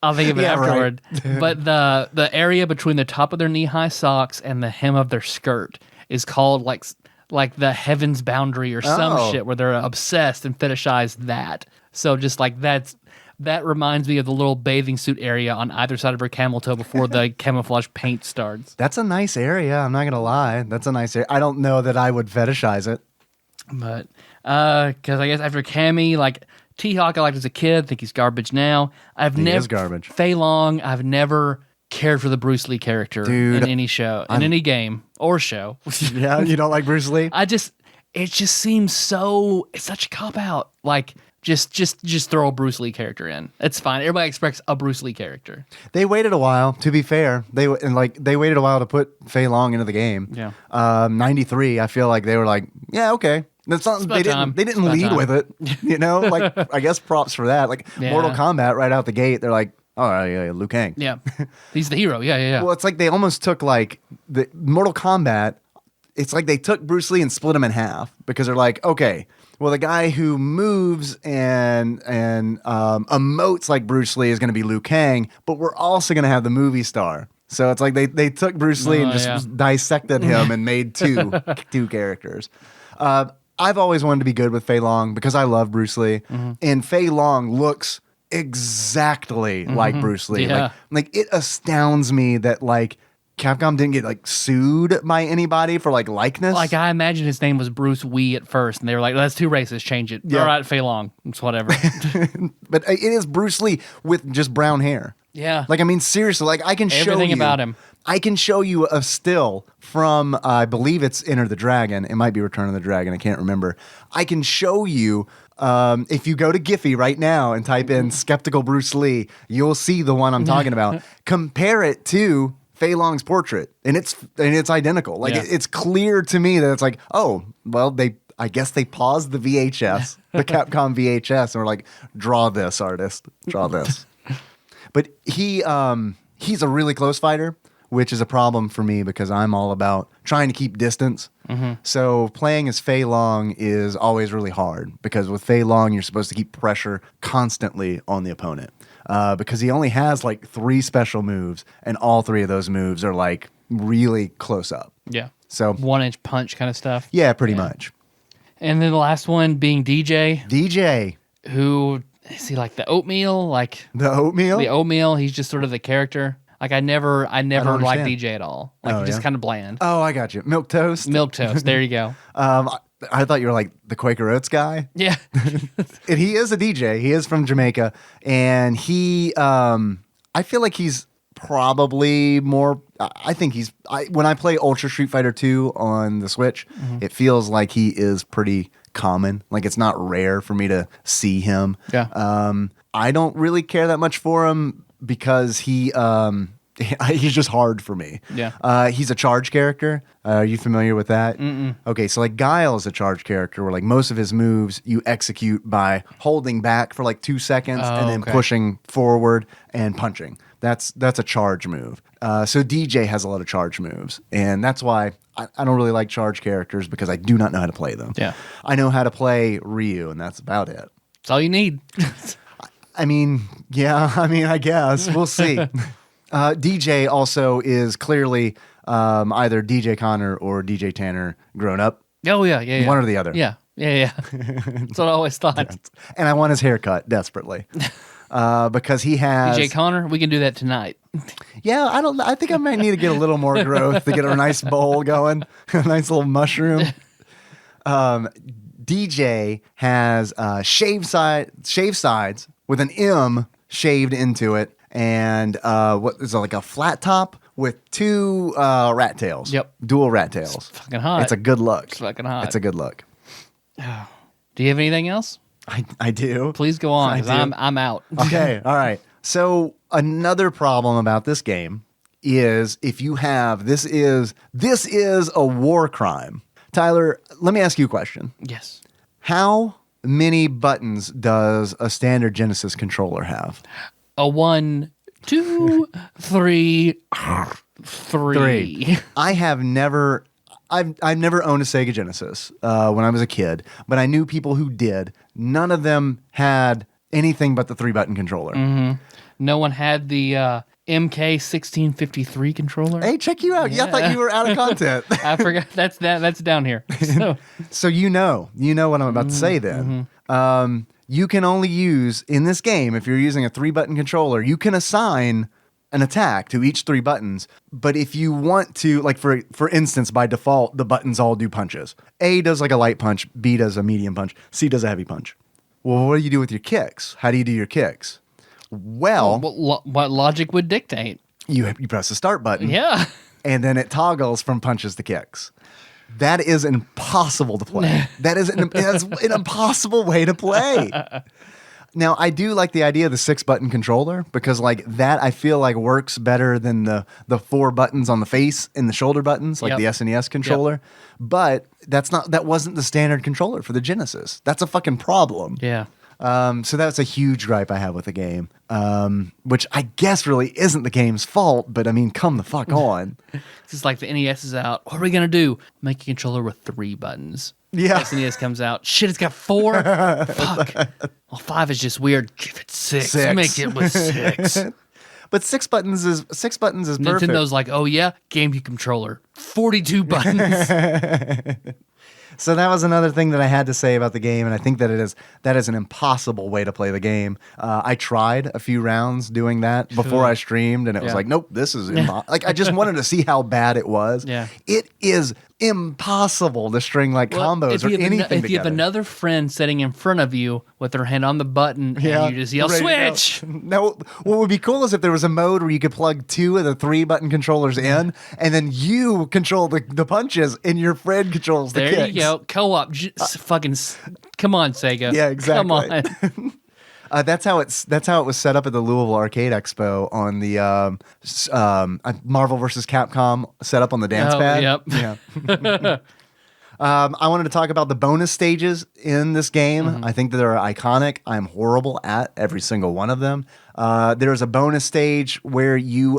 I'll think of it afterward. Right. But the area between the top of their knee-high socks and the hem of their skirt is called like like the heaven's boundary or some Oh. shit where they're obsessed and fetishize that. So just like that reminds me of the little bathing suit area on either side of her camel toe before the camouflage paint starts. That's a nice area. I'm not going to lie. That's a nice area. I don't know that I would fetishize it. But, because I guess after Cammy, like, T-Hawk I liked as a kid, think he's garbage now. He is garbage. Fei Long, I've never cared for the Bruce Lee character Dude, in any show, in any game or show. Yeah, you don't like Bruce Lee? It just seems it's such a cop-out. Like, just throw a Bruce Lee character in. It's fine. Everybody expects a Bruce Lee character. They waited a while, to be fair. They waited a while to put Fei Long into the game. Yeah. 93, I feel like they were like, yeah, okay. That's not, they didn't lead with it. You know, like, I guess props for that. Like, Yeah. Mortal Kombat right out the gate, they're like, oh, yeah, Liu Kang. Yeah. He's the hero. Yeah. Well, it's like they almost took like the Mortal Kombat. It's like they took Bruce Lee and split him in half because they're like, okay, well, the guy who moves and emotes like Bruce Lee is going to be Liu Kang, but we're also going to have the movie star. So it's like they took Bruce Lee and just dissected him and made two characters. I've always wanted to be good with Fei Long because I love Bruce Lee, and Fei Long looks exactly like Bruce Lee. Yeah. Like it astounds me that like Capcom didn't get like sued by anybody for like likeness. Like, I imagine his name was Bruce Wee at first, and they were like, that's too racist, change it. Yeah. All right, Fei Long. It's whatever. But it is Bruce Lee with just brown hair. Yeah. Like, I mean, seriously, like I can show you Everything about him. I can show you a still from, I believe it's Enter the Dragon. It might be Return of the Dragon. I can't remember. I can show you, if you go to Giphy right now and type in skeptical Bruce Lee, you'll see the one I'm talking about. Compare it to Fei Long's portrait, and it's identical. Like it's clear to me that it's like, oh, well, I guess they paused the VHS, the Capcom VHS, and were like, draw this, artist, draw this. But he's a really close fighter, which is a problem for me because I'm all about trying to keep distance. So playing as Fei Long is always really hard because with Fei Long, you're supposed to keep pressure constantly on the opponent because he only has like 3 special moves, and all 3 of those moves are like really close up. Yeah. So 1-inch punch kind of stuff. Yeah, pretty much. And then the last one being DJ. DJ. Who, is he like the oatmeal? Like the oatmeal? The oatmeal. He's just sort of the character. Like I never liked DJ at all. Like he's just kind of bland. Oh, I got you. Milk toast. Milk toast. There you go. I thought you were like the Quaker Oats guy. Yeah. And he is a DJ. He is from Jamaica, and he, I feel like he's probably more. I think when I play Ultra Street Fighter 2 on the Switch, it feels like he is pretty common. Like it's not rare for me to see him. Yeah. I don't really care that much for him because he's just hard for me. Yeah. He's a charge character. Are you familiar with that? Mm-mm. Okay, so like Guile is a charge character where like most of his moves you execute by holding back for like 2 seconds and then pushing forward and punching. That's a charge move. So DJ has a lot of charge moves, and that's why I don't really like charge characters because I do not know how to play them. Yeah. I know how to play Ryu, and that's about it. That's all you need. I mean, yeah, I guess. We'll see. DJ also is clearly either DJ Connor or DJ Tanner grown up. Oh, yeah. One or the other. Yeah. That's what I always thought. And I want his haircut desperately. Because he has... DJ Connor, we can do that tonight. Yeah, I think I might need to get a little more growth to get a nice bowl going. A nice little mushroom. DJ has shaved sides with an M shaved into it, and what is it, like a flat top with 2 rat tails. Yep, dual rat tails. It's fucking hot. It's a good look. It's fucking hot. It's a good look. Do you have anything else? I do. Please go on, because I'm out. Okay, all right. So another problem about this game is if you have this is a war crime. Tyler, let me ask you a question. Yes. How many buttons does a standard Genesis controller have? A 1, 2, 3, 3. I've never owned a Sega Genesis when I was a kid, but I knew people who did. None of them had anything but the 3-button controller. No one had the MK1653 controller. Hey, check you out. Yeah. I thought you were out of content. I forgot that's down here. So you know what I'm about to say then. You can only use, in this game, if you're using a 3-button controller, you can assign an attack to each 3 buttons. But if you want to, like for instance, by default, the buttons all do punches. A does like a light punch, B does a medium punch, C does a heavy punch. Well, what do you do with your kicks? How do you do your kicks? Well, what logic would dictate? You press the start button. Yeah. And then it toggles from punches to kicks. That is impossible to play. That's an impossible way to play. Now, I do like the idea of the 6-button controller because like that I feel like works better than the 4 buttons on the face and the shoulder buttons, like the SNES controller. Yep. But that wasn't the standard controller for the Genesis. That's a fucking problem. Yeah. So that's a huge gripe I have with the game, which I guess really isn't the game's fault, but I mean, come the fuck on. It's just like the NES is out. What are we going to do? Make a controller with 3 buttons. Yeah. SNES comes out. Shit, it's got 4? Fuck. Well, 5 is just weird. Give it 6. Make it with 6. But 6 buttons is perfect. Nintendo's like, oh yeah, GameCube controller. 42 buttons. So that was another thing that I had to say about the game, and I think that is an impossible way to play the game. I tried a few rounds doing that before I streamed, and it was like, nope, this is like I just wanted to see how bad it was. Yeah. It is impossible to string like combos or anything together. If you have another friend sitting in front of you with their hand on the button, and you just yell, switch! Now, what would be cool is if there was a mode where you could plug 2 of the 3-button controllers in, and then you control the punches, and your friend controls the kicks. There you go. Co-op. Fucking come on, Sega. Yeah, exactly. Come on. That's how it was set up at the Louisville Arcade Expo on the Marvel vs. Capcom set up on the dance pad. Yep. Yeah. I wanted to talk about the bonus stages in this game. I think that they're iconic. I'm horrible at every single one of them. There's a bonus stage where you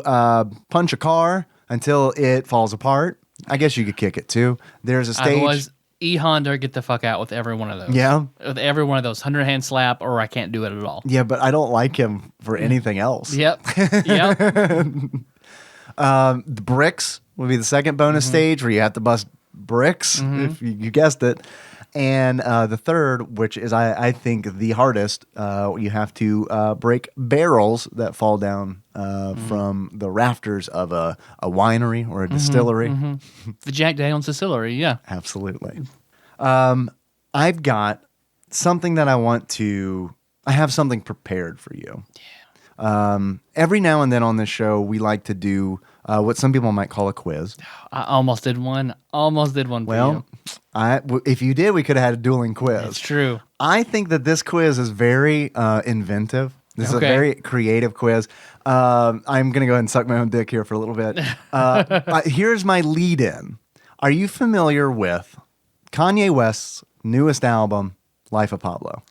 punch a car until it falls apart. I guess you could kick it too. There's a stage. Otherwise, E-Honda, get the fuck out with every one of those. Yeah. With every one of those. 100-hand slap, or I can't do it at all. Yeah, but I don't like him for anything else. Yep. The bricks will be the second bonus stage where you have to bust bricks, if you guessed it. And the third, which is I think the hardest, you have to break barrels that fall down from the rafters of a winery or a distillery. The Jack Daniel's distillery, yeah. Absolutely. I've got something that I have something prepared for you. Yeah. Every now and then on this show, we like to do what some people might call a quiz. I almost did one. Well, if you did, we could have had a dueling quiz. It's true. I think that this quiz is very inventive. This is a very creative quiz. I'm going to go ahead and suck my own dick here for a little bit. Here's my lead-in. Are you familiar with Kanye West's newest album, Life of Pablo?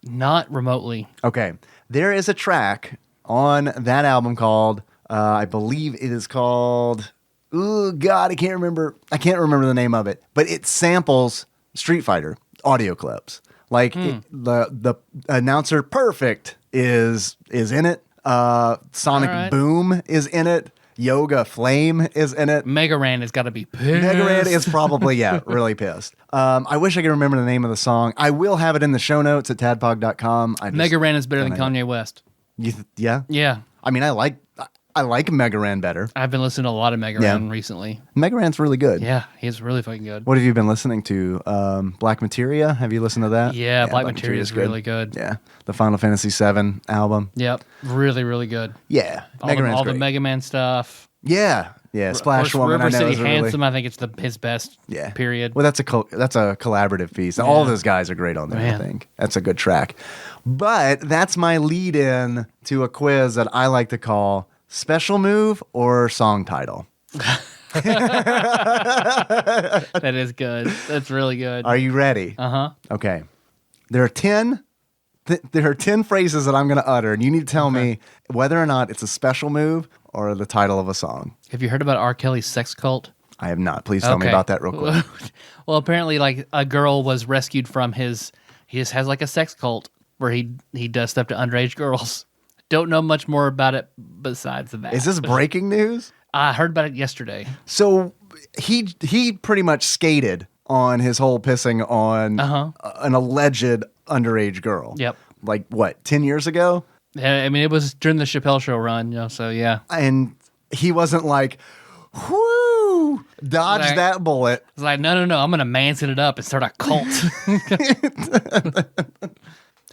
Not remotely. Okay. There is a track on that album called, I believe it is called, oh God, I can't remember the name of it, but it samples Street Fighter audio clips. Like the announcer Perfect is in it. Sonic Boom is in it. Yoga Flame is in it. Mega Ran has got to be pissed. Mega Ran is probably, really pissed. I wish I could remember the name of the song. I will have it in the show notes at tadpog.com. Mega Ran is better than Kanye West. Yeah? Yeah. I mean, I like Mega Ran better. I've been listening to a lot of Mega Ran recently. Mega Ran's really good. Yeah, he's really fucking good. What have you been listening to? Black Materia? Have you listened to that? Yeah, Black Materia is really good. Yeah. The Final Fantasy VII album. Yep. Really, really good. Yeah. All the Mega Man stuff. Yeah. Yeah. Splash Woman, River I know, City is Handsome, I think it's his best period. Well, that's a collaborative piece. Yeah. All of those guys are great on there, I think. That's a good track. But that's my lead-in to a quiz that I like to call Special Move or Song Title. That is good. That's really good. Are you ready? Uh-huh. Okay. There are 10 phrases that I'm going to utter, and you need to tell me whether or not it's a special move or the title of a song. Have you heard about R. Kelly's sex cult? I have not. Please tell me about that real quick. Well, apparently, like, a girl was rescued from he just has like a sex cult where he does stuff to underage girls. Don't know much more about it besides that. Is this breaking news? I heard about it yesterday. So he pretty much skated on his whole pissing on an alleged underage girl. Yep. Like what, 10 years ago? I mean, it was during the Chappelle Show run, so yeah. And he wasn't like, whoo, dodge that bullet. It's like, no, I'm going to Manson it up and start a cult.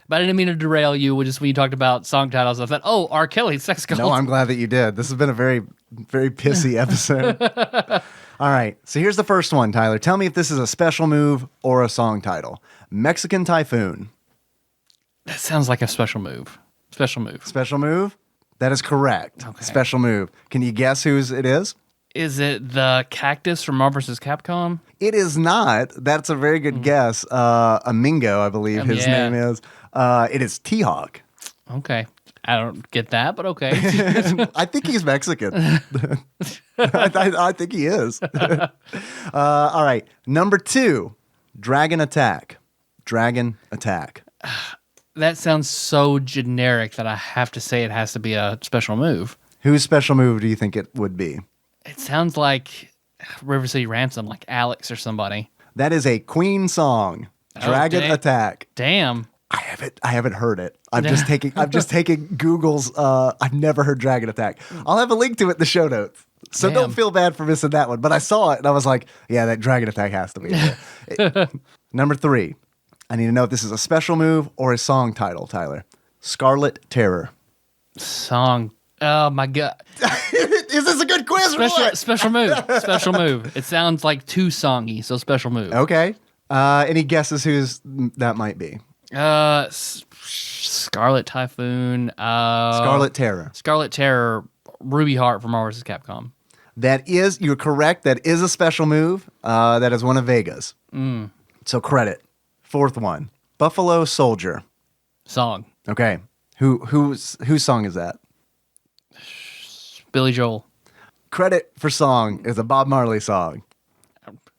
But I didn't mean to derail you when you talked about song titles. I thought, R. Kelly, sex cult. No, I'm glad that you did. This has been a very, very pissy episode. All right, so here's the first one, Tyler. Tell me if this is a special move or a song title. Mexican Typhoon. That sounds like a special move. Special move. Special move? That is correct. Okay. Special move. Can you guess whose it is? Is it the cactus from Marvel vs. Capcom? It is not. That's a very good guess. Amingo, I believe his name is. It is T-Hawk. Okay. I don't get that, but okay. I think he's Mexican. I think he is. All right. Number 2, Dragon Attack. Dragon Attack. That sounds so generic that I have to say it has to be a special move. Whose special move do you think it would be? It sounds like River City Ransom, like Alex or somebody. That is a Queen song. Dragon Attack. Damn. I haven't heard it. I'm just taking Google's I've never heard Dragon Attack. I'll have a link to it in the show notes. So don't feel bad for missing that one. But I saw it and I was like, yeah, that Dragon Attack has to be there. Number 3. I need to know if this is a special move or a song title, Tyler. Scarlet Terror. Song. Oh my God. Is this a good quiz or what? Special move. Special move. It sounds like too songy, so special move. Okay. Any guesses whose that might be? Scarlet Typhoon. Scarlet Terror. Scarlet Terror. Ruby Heart from Marvel vs. Capcom. You're correct. That is a special move. That is one of Vega's. So credit. 4th one. Buffalo Soldier. Song. Okay. Whose song is that? Billy Joel. Credit for song is a Bob Marley song.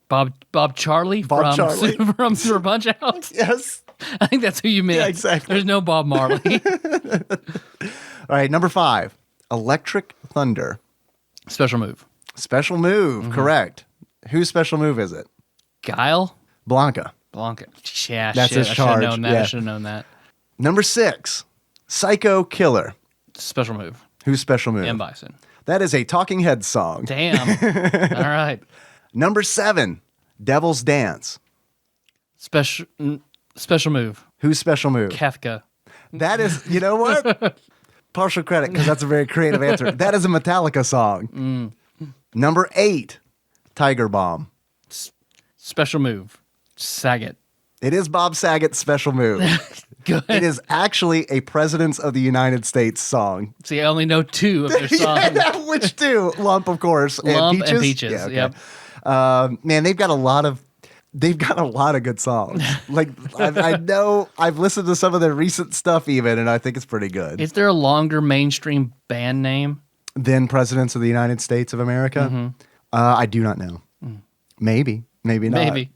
Bob Charlie from Super Punch Out? Yes. I think that's who you meant. Yeah, exactly. There's no Bob Marley. All right, number 5. Electric Thunder. Special move. Special move, correct. Whose special move is it? Guile? Blanca. Yeah, that's his charge. I should have known that. Number 6. Psycho Killer. Special move. Whose special move? M. Bison. That is a Talking Heads song. Damn. All right. Number 7. Devil's Dance. Special move. Whose special move? Kefka. That is, you know what? Partial credit because that's a very creative answer. That is a Metallica song. Number 8. Tiger Bomb. Special move. Saget. It is Bob Saget's special move. Good. It is actually a Presidents of the United States song. See, I only know 2 of their songs. Which 2? Lump, of course. Lump and Peaches. Yeah, okay. Yep. Man, they've got a lot of good songs. Like I know I've listened to some of their recent stuff even, and I think it's pretty good. Is there a longer mainstream band name than Presidents of the United States of America? I do not know. Maybe not. Maybe.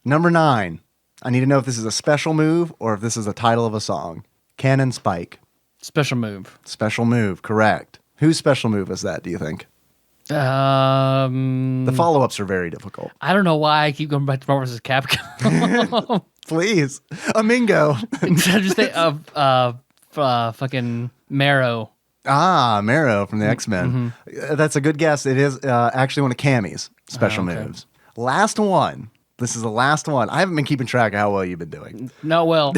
Number 9. I need to know if this is a special move or if this is a title of a song. Cannon Spike. Special move. Special move, correct. Whose special move is that, do you think? The follow-ups are very difficult. I don't know why I keep going back to Marvel vs. Capcom. Please. Amingo. Just think of fucking Marrow. Marrow from the X-Men. That's a good guess. It is actually one of Cammy's special moves. Last one. This is the last one. I haven't been keeping track of how well you've been doing. Not well.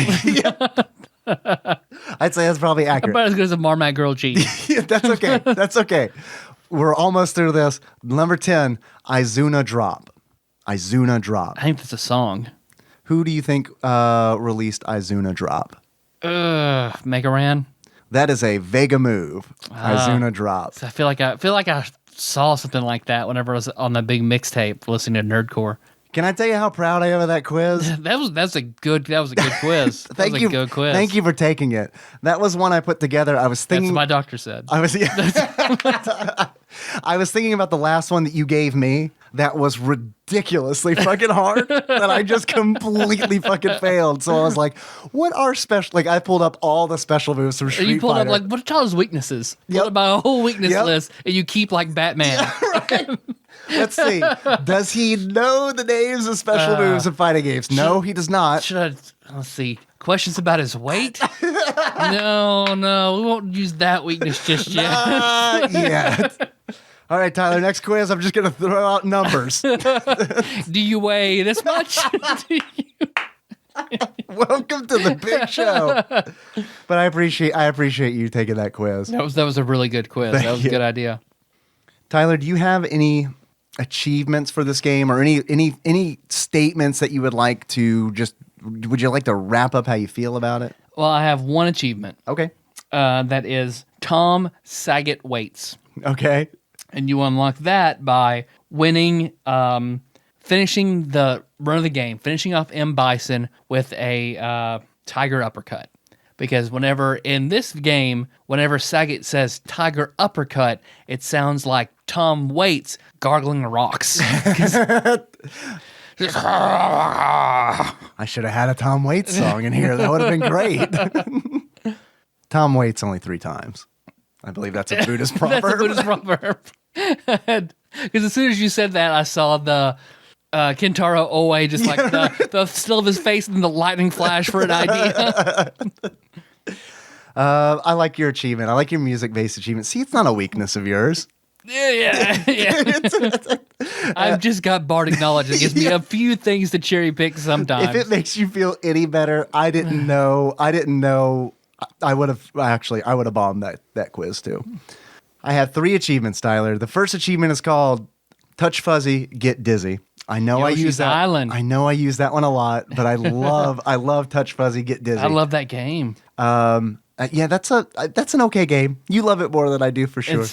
I'd say that's probably accurate. About as good as a Marmite grilled cheese. Yeah, that's okay. That's okay. We're almost through this. Number 10, Izuna Drop. Izuna Drop. I think that's a song. Who do you think released Izuna Drop? Mega Ran. That is a Vega move. Izuna Drop. So I feel like I saw something like that whenever I was on the big mixtape listening to Nerdcore. Can I tell you how proud I am of that quiz? That was a good quiz. Thank you. Good quiz. Thank you for taking it. That was one I put together. I was thinking. That's what my doctor said. I was thinking about the last one that you gave me. that was ridiculously fucking hard that I just completely fucking failed. So I was like, what are special? Like I pulled up all the special moves from Street Fighter. You pulled up like, what are Tyler's weaknesses? Pulled up my whole weakness list, and you keep like Batman. Yeah, right. Let's see. Does he know the names of special moves in fighting games? No, he does not. Let's see. Questions about his weight? No, we won't use that weakness just yet. Not yet. All right, Tyler, next quiz. I'm just going to throw out numbers. Do you weigh this much? Welcome to the big show. But I appreciate you taking that quiz. That was a really good quiz. That was a good idea. Tyler, do you have any achievements for this game or any statements that you would like to would you like to wrap up how you feel about it? Well, I have one achievement. Okay. That is Tom Saget weights. Okay. And you unlock that by winning, finishing the run of the game, finishing off M. Bison with a tiger uppercut. Because whenever in this game, whenever Saget says tiger uppercut, it sounds like Tom Waits gargling the rocks. I should have had a Tom Waits song in here. That would have been great. Tom Waits only 3 times. I believe that's a Buddhist proverb. That's a Buddhist proverb. Because as soon as you said that, I saw the Kentaro Oe just like the still of his face and the lightning flash for an idea. I like your achievement. I like your music-based achievement. See, it's not a weakness of yours. Yeah. I've just got bardic knowledge that gives me a few things to cherry pick sometimes. If it makes you feel any better, I didn't know. I would have bombed that quiz too. I have 3 achievements, Tyler. The first achievement is called Touch Fuzzy, Get Dizzy. I know Yoshi's I use that. Island. I know I use that one a lot, but I love Touch Fuzzy, Get Dizzy. I love that game. Yeah, that's an okay game. You love it more than I do for sure.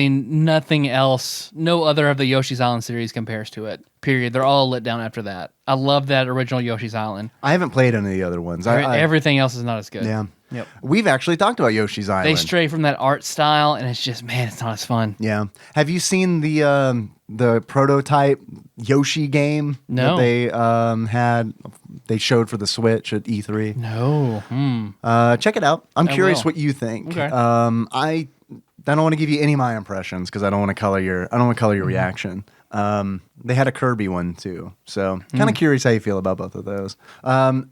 Nothing else, no other of the Yoshi's Island series compares to it. Period. They're all let down after that. I love that original Yoshi's Island. I haven't played any of the other ones. Everything else is not as good. Yeah. Yep. We've actually talked about Yoshi's Island. They stray from that art style, and it's just, man, it's not as fun. Yeah. Have you seen the prototype Yoshi game that they showed for the Switch at E3? No. Check it out. I'm curious what you think. Okay. I don't want to give you any of my impressions because I don't want to color your reaction. They had a Kirby one too, so kind of curious how you feel about both of those.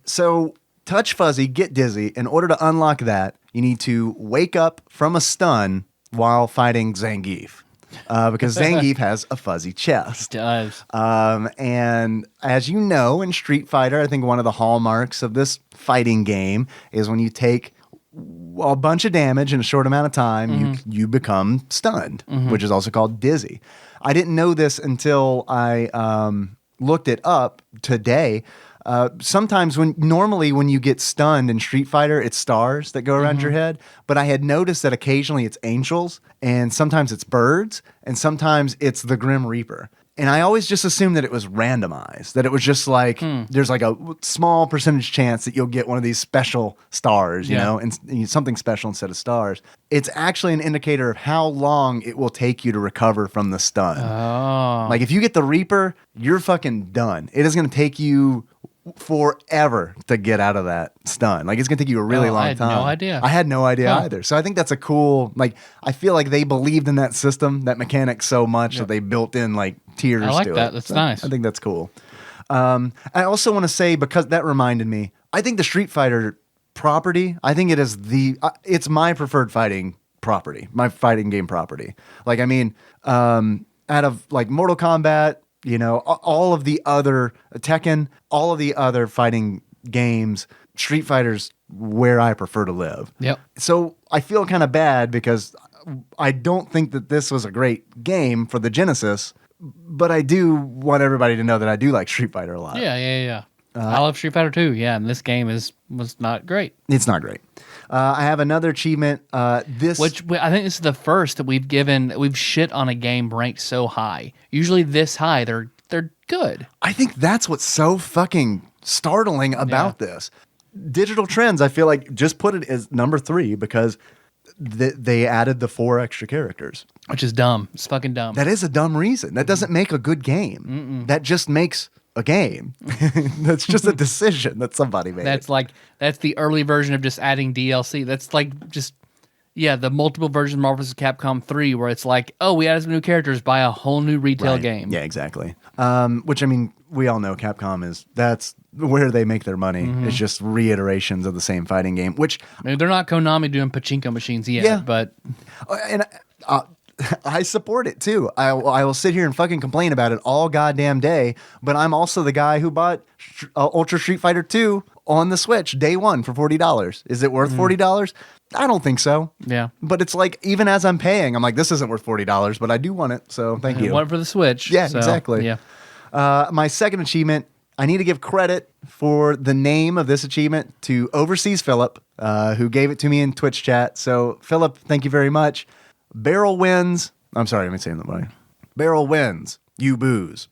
So Touch Fuzzy, Get Dizzy. In order to unlock that, you need to wake up from a stun while fighting Zangief. Because Zangief has a fuzzy chest. It does. And as you know, in Street Fighter, I think one of the hallmarks of this fighting game is when you take a bunch of damage in a short amount of time, you become stunned, which is also called dizzy. I didn't know this until I looked it up today. Sometimes normally when you get stunned in Street Fighter, it's stars that go around your head. But I had noticed that occasionally it's angels, and sometimes it's birds, and sometimes it's the Grim Reaper. And I always just assumed that it was randomized, that it was just like there's like a small percentage chance that you'll get one of these special stars, you know, and something special instead of stars. It's actually an indicator of how long it will take you to recover from the stun. Oh. Like if you get the Reaper, you're fucking done. It is going to take you forever to get out of that stun. Like it's gonna take you a really long time. I had no idea either. So I think that's a cool, like, I feel like they believed in that system, that mechanic so much that they built in like tiers to it. I like that. That's nice. I think that's cool. I also want to say, because that reminded me, I think the Street Fighter property, I think it is it's my preferred fighting property, my fighting game property. Like, I mean, out of like Mortal Kombat, you know, all of the other Tekken, all of the other fighting games, Street Fighter's where I prefer to live. Yep. So I feel kind of bad because I don't think that this was a great game for the Genesis, but I do want everybody to know that I do like Street Fighter a lot. Yeah. I love Street Fighter 2. Yeah, and this game was not great. It's not great. I have another achievement. Which I think this is the first that we've shit on a game ranked so high. Usually this high, they're good. I think that's what's so fucking startling about this. Digital Trends, I feel like, just put it as number 3 because they added the 4 extra characters. Which is dumb. It's fucking dumb. That is a dumb reason. That doesn't make a good game. That just makes a game. That's just a decision that somebody made. That's the early version of just adding DLC. That's like just the multiple version of Marvel vs. Capcom 3 where it's like, oh, we added some new characters, buy a whole new retail game. Yeah, exactly. Which, I mean, we all know Capcom that's where they make their money. It's just reiterations of the same fighting game, which... I mean, they're not Konami doing pachinko machines yet, but... And I support it, too. I will sit here and fucking complain about it all goddamn day, but I'm also the guy who bought Ultra Street Fighter 2 on the Switch day one for $40. Is it worth $40? I don't think so. Yeah. But it's like, even as I'm paying, I'm like, this isn't worth $40, but I do want it, so thank you. I want it for the Switch. Yeah, so, exactly. Yeah. My second achievement, I need to give credit for the name of this achievement to Overseas Philip, who gave it to me in Twitch chat. So, Philip, thank you very much. Barrel wins. I'm sorry, I'm saying that right. Barrel wins, you booze.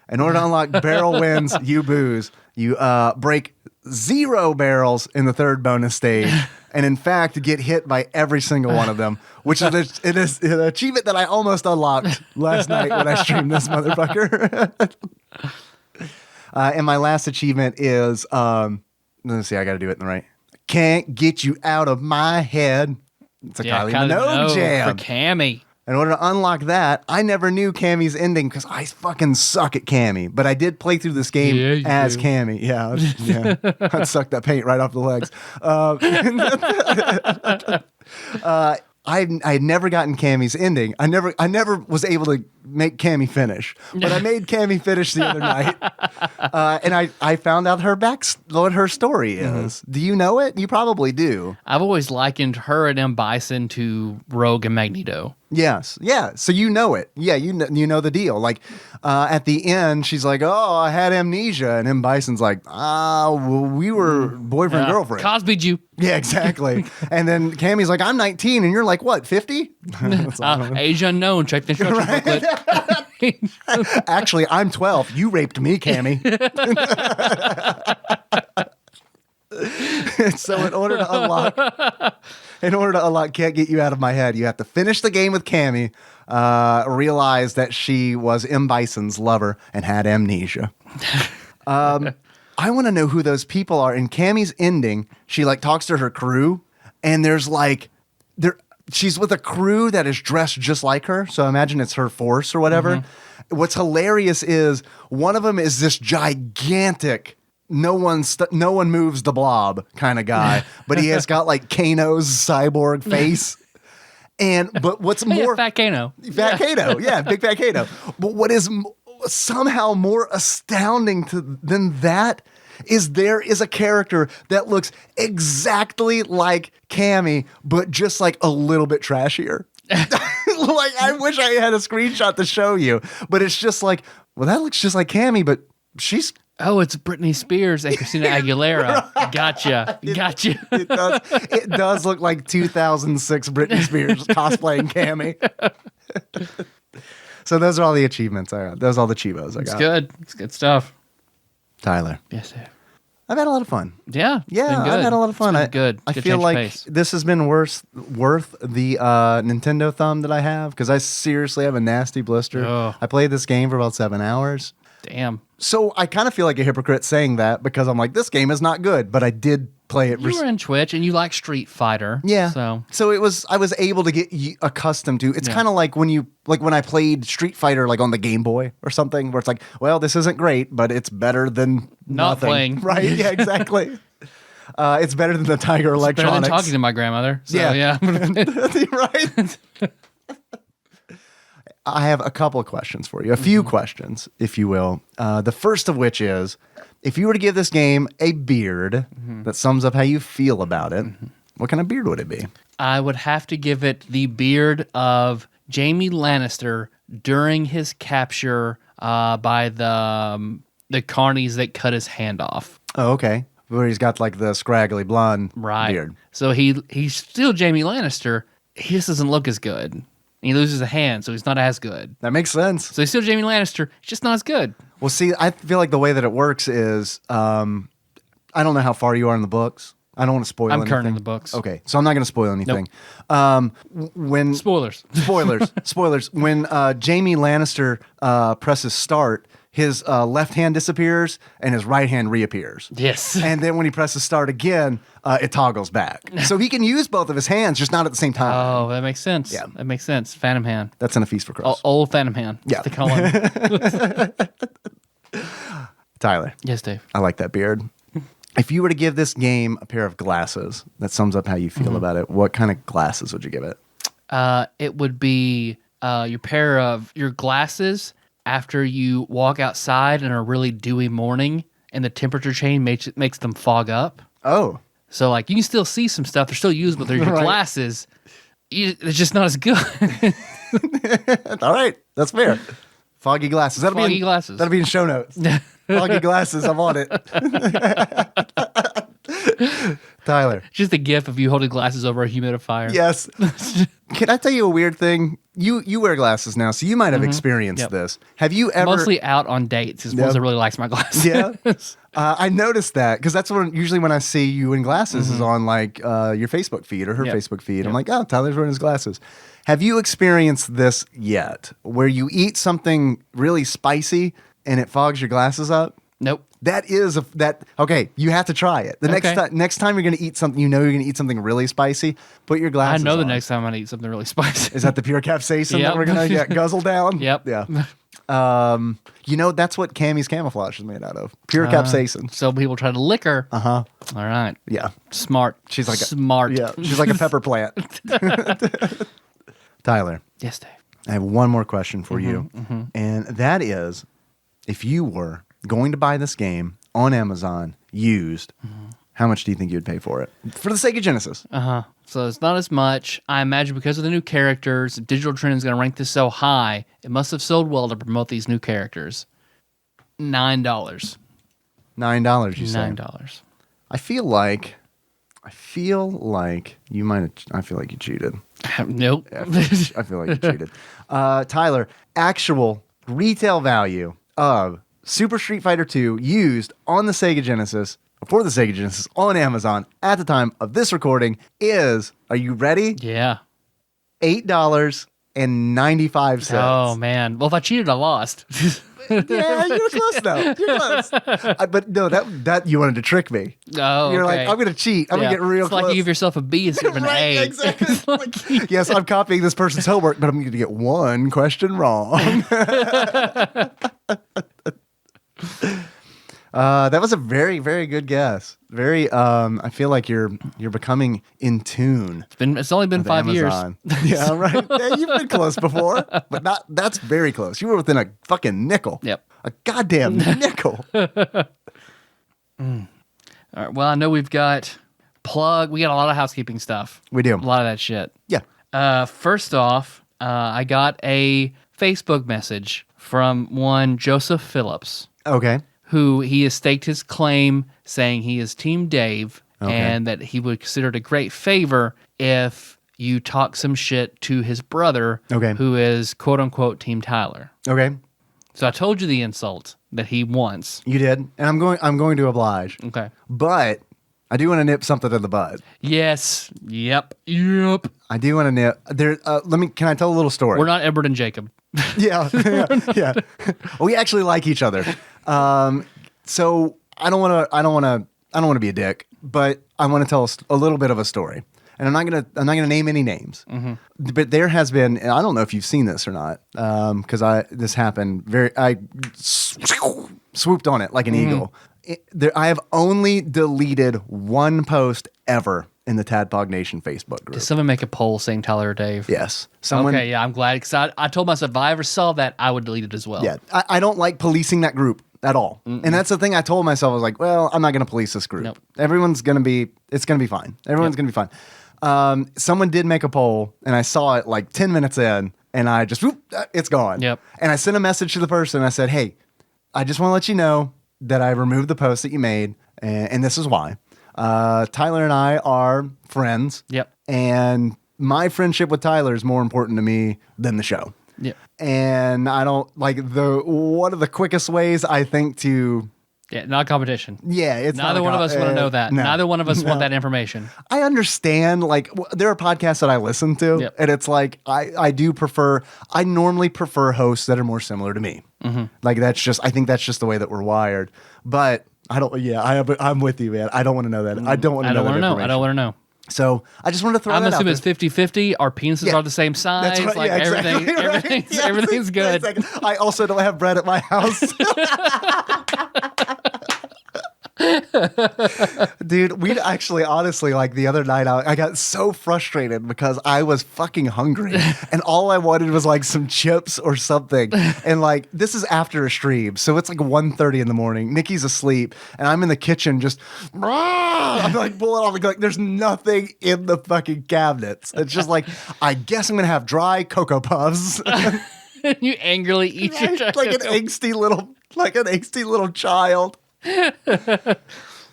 In order to unlock Barrel wins, you booze, you break 0 barrels in the 3rd bonus stage, and in fact get hit by every single one of them, which is an achievement that I almost unlocked last night when I streamed this motherfucker. And my last achievement is, let's see, I got to do it in the right. Can't get you out of my head. It's a Kylie Minogue jam. For Cammy. In order to unlock that, I never knew Cammy's ending because I fucking suck at Cammy. But I did play through this game as Cammy. Yeah. I'd suck that paint right off the legs. I had never gotten Cammy's ending. I never was able to make Cammy finish, but I made Cammy finish the other night, and I found out what her story is. Do you know it? You probably do. I've always likened her and M. Bison to Rogue and Magneto. Yes, yeah. So you know it. Yeah, you know the deal. Like at the end, she's like, "Oh, I had amnesia," and M. Bison's like, well, we were boyfriend girlfriend." Cosby'd you. Yeah, exactly. And then Cammy's like, "I'm 19," and you're like, "What, 50?" Age unknown. Check the instruction booklet. Actually, I'm 12. You raped me, Cammy. So in order to unlock Can't Get You Out of My Head, you have to finish the game with Cammy, realize that she was M. Bison's lover and had amnesia. I want to know who those people are. In Cammy's ending, she like talks to her crew, and she's with a crew that is dressed just like her. So imagine it's her force or whatever. What's hilarious is one of them is this gigantic, no one moves the blob kind of guy, but he has got like Kano's cyborg face. But what's more... Fat Kano. Fat Kano, yeah, big Fat Kano. But what is somehow more astounding than that is there is a character that looks exactly like Cammy, but just like a little bit trashier. Like, I wish I had a screenshot to show you, but it's just like, well, that looks just like Cammy, but she's... Oh, it's Britney Spears and Christina Aguilera. Right. Gotcha. It does look like 2006 Britney Spears cosplaying Cammy. So those are all the achievements I got. Those are all the Chibos I got. It's good. It's good stuff. Tyler. Yes, sir. I've had a lot of fun. Yeah. Yeah, I've had a lot of fun. It's been good. I feel like this has been worth the Nintendo thumb that I have, because I seriously have a nasty blister. Oh. I played this game for about 7 hours. Damn. So I kind of feel like a hypocrite saying that, because I'm like, this game is not good, but I did play it. You were in Twitch and you like Street Fighter. Yeah. So I was able to get accustomed to. It's kind of like when I played Street Fighter like on the Game Boy or something, where it's like, well, this isn't great, but it's better than not nothing. playing. Right? Yeah, exactly. It's better than the Tiger Electronics. Better than talking to my grandmother. So, yeah. Right. I have a couple of questions for you, a few questions, if you will. The first of which is, if you were to give this game a beard that sums up how you feel about it, what kind of beard would it be? I would have to give it the beard of Jaime Lannister during his capture by the carnies that cut his hand off. Oh, okay. Where he's got like the scraggly blonde beard. So he's still Jaime Lannister. He just doesn't look as good. He loses a hand, so he's not as good. That makes sense. So he's still Jaime Lannister. He's just not as good. Well, see, I feel like the way that it works is, I don't know how far you are in the books. I don't want to spoil anything. I'm current in the books. Okay, so I'm not going to spoil anything. When Spoilers. spoilers. When Jaime Lannister presses start, his left hand disappears and his right hand reappears. Yes. And then when he presses start again, it toggles back. So he can use both of his hands, just not at the same time. Oh, that makes sense. Yeah. That makes sense. Phantom hand. That's in A Feast for Crows. Old Phantom hand. Yeah. They call him. Tyler, Yes, Dave. I like that beard. If you were to give this game a pair of glasses, that sums up how you feel about it. What kind of glasses would you give it? It would be your pair of your glasses after you walk outside in a really dewy morning and the temperature change makes them fog up. Oh. So, like, you can still see some stuff. They're still usable. They're your Right. glasses. It's just not as good. All right. That's fair. Foggy glasses. Foggy glasses. That'll be in show notes. Foggy glasses. I'm on it. Tyler. Just a gif of you holding glasses over a humidifier. Yes. Can I tell you a weird thing? You wear glasses now, so you might have experienced Yep. this. Have you ever... Mostly out on dates is ones that really likes my glasses. Yeah. I noticed that because that's usually when I see you in glasses is on like your Facebook feed or her Yep. Facebook feed. I'm like, oh, Tyler's wearing his glasses. Have you experienced this yet? Where you eat something really spicy and it fogs your glasses up? Nope. That is okay. You have to try it. Okay. Next time you're going to eat something, you're going to eat something really spicy. Put your I glasses. know the on. next time I eat something really spicy. Is that the pure capsaicin Yep. that we're going to get guzzle down? Yep. Yeah. That's what Cammy's camouflage is made out of. Pure capsaicin. So people try to lick her. Uh-huh. All right. Yeah. Smart. She's like smart. Yeah. She's like a pepper plant. Tyler, Yes, Dave. I have one more question for you. And that is, if you were going to buy this game on Amazon used, how much do you think you would pay for it? For the Sega Genesis. So it's not as much. I imagine because of the new characters, Digital Trend is going to rank this so high. It must have sold well to promote these new characters. $9. $9, you say? $9. I feel like you might have, I feel like you cheated. Nope. I feel like you cheated. Tyler, actual retail value of Super Street Fighter 2 used on the Sega Genesis, for the Sega Genesis on Amazon at the time of this recording is, are you ready? Yeah. $8.95. Oh, man. Well, if I cheated, I lost. Yeah, you were close though. You're close. But no, that you wanted to trick me. Oh, You're okay. like, I'm going to cheat. I'm going to get real it's close. like you give yourself a B instead of an Right, A. exactly. Like, yes, I'm copying this person's homework, but I'm going to get one question wrong. That was a very, very good guess. Very, I feel like you're becoming in tune. It's only been with 5 years. Amazon. Yeah, right. Yeah, you've been close before, but that's very close. You were within a fucking nickel. Yep. A goddamn nickel. All right. Well, I know we got a lot of housekeeping stuff. We do. A lot of that shit. Yeah. First off, I got a Facebook message from one Joseph Phillips, Okay. who he has staked his claim saying he is Team Dave Okay. and that he would consider it a great favor if you talk some shit to his brother, Okay. who is quote unquote Team Tyler. Okay. So I told you the insult that he wants. You did, and I'm going to oblige. Okay. But I do want to nip something in the bud. Yes. Yep. I do want to nip there. Can I tell a little story? We're not Edward and Jacob. Yeah. Yeah. We actually like each other. So I don't want to be a dick, but I want to tell a little bit of a story. And I'm not gonna name any names, but there has been, and I don't know if you've seen this or not, because this happened I swooped on it like an eagle. I have only deleted one post ever in the TADPOG Nation Facebook group. Did someone make a poll saying Tyler or Dave? Yes, someone. Okay, yeah, I'm glad because I told myself if I ever saw that, I would delete it as well. Yeah, I don't like policing that group at all, and that's the thing I told myself. I was like, well, I'm not going to police this group. Nope. It's going to be fine. Everyone's going to be fine. Someone did make a poll, and I saw it like 10 minutes in, and I just, it's gone. Yep. And I sent a message to the person. I said, hey, I just want to let you know that I removed the post that you made, and this is why. Tyler and I are friends. Yep. And my friendship with Tyler is more important to me than the show. Yep. And I don't like one of the quickest ways I think to Yeah, not competition. Yeah, it's Neither one of us want to know that. No, Neither one of us want that information. I understand. Like, there are podcasts that I listen to, and it's like I normally prefer hosts that are more similar to me. Like, I think that's just the way that we're wired. But I don't. Yeah, I'm with you, man. I don't want to know that. I don't want to know that information. I don't want to know. So I just wanted to throw that out there. I'm assuming it's 50-50. Our penises are the same size. That's right. Like, exactly. everything's good. I also don't have bread at my house. Dude, we'd actually, honestly, like the other night, I got so frustrated because I was fucking hungry and all I wanted was like some chips or something. And like, this is after a stream, so it's like 1:30 in the morning. Nikki's asleep and I'm in the kitchen just, I'm like pulling off, like there's nothing in the fucking cabinets. It's just like, I guess I'm gonna have dry Cocoa Puffs. You angrily eat your child. Like an angsty little child.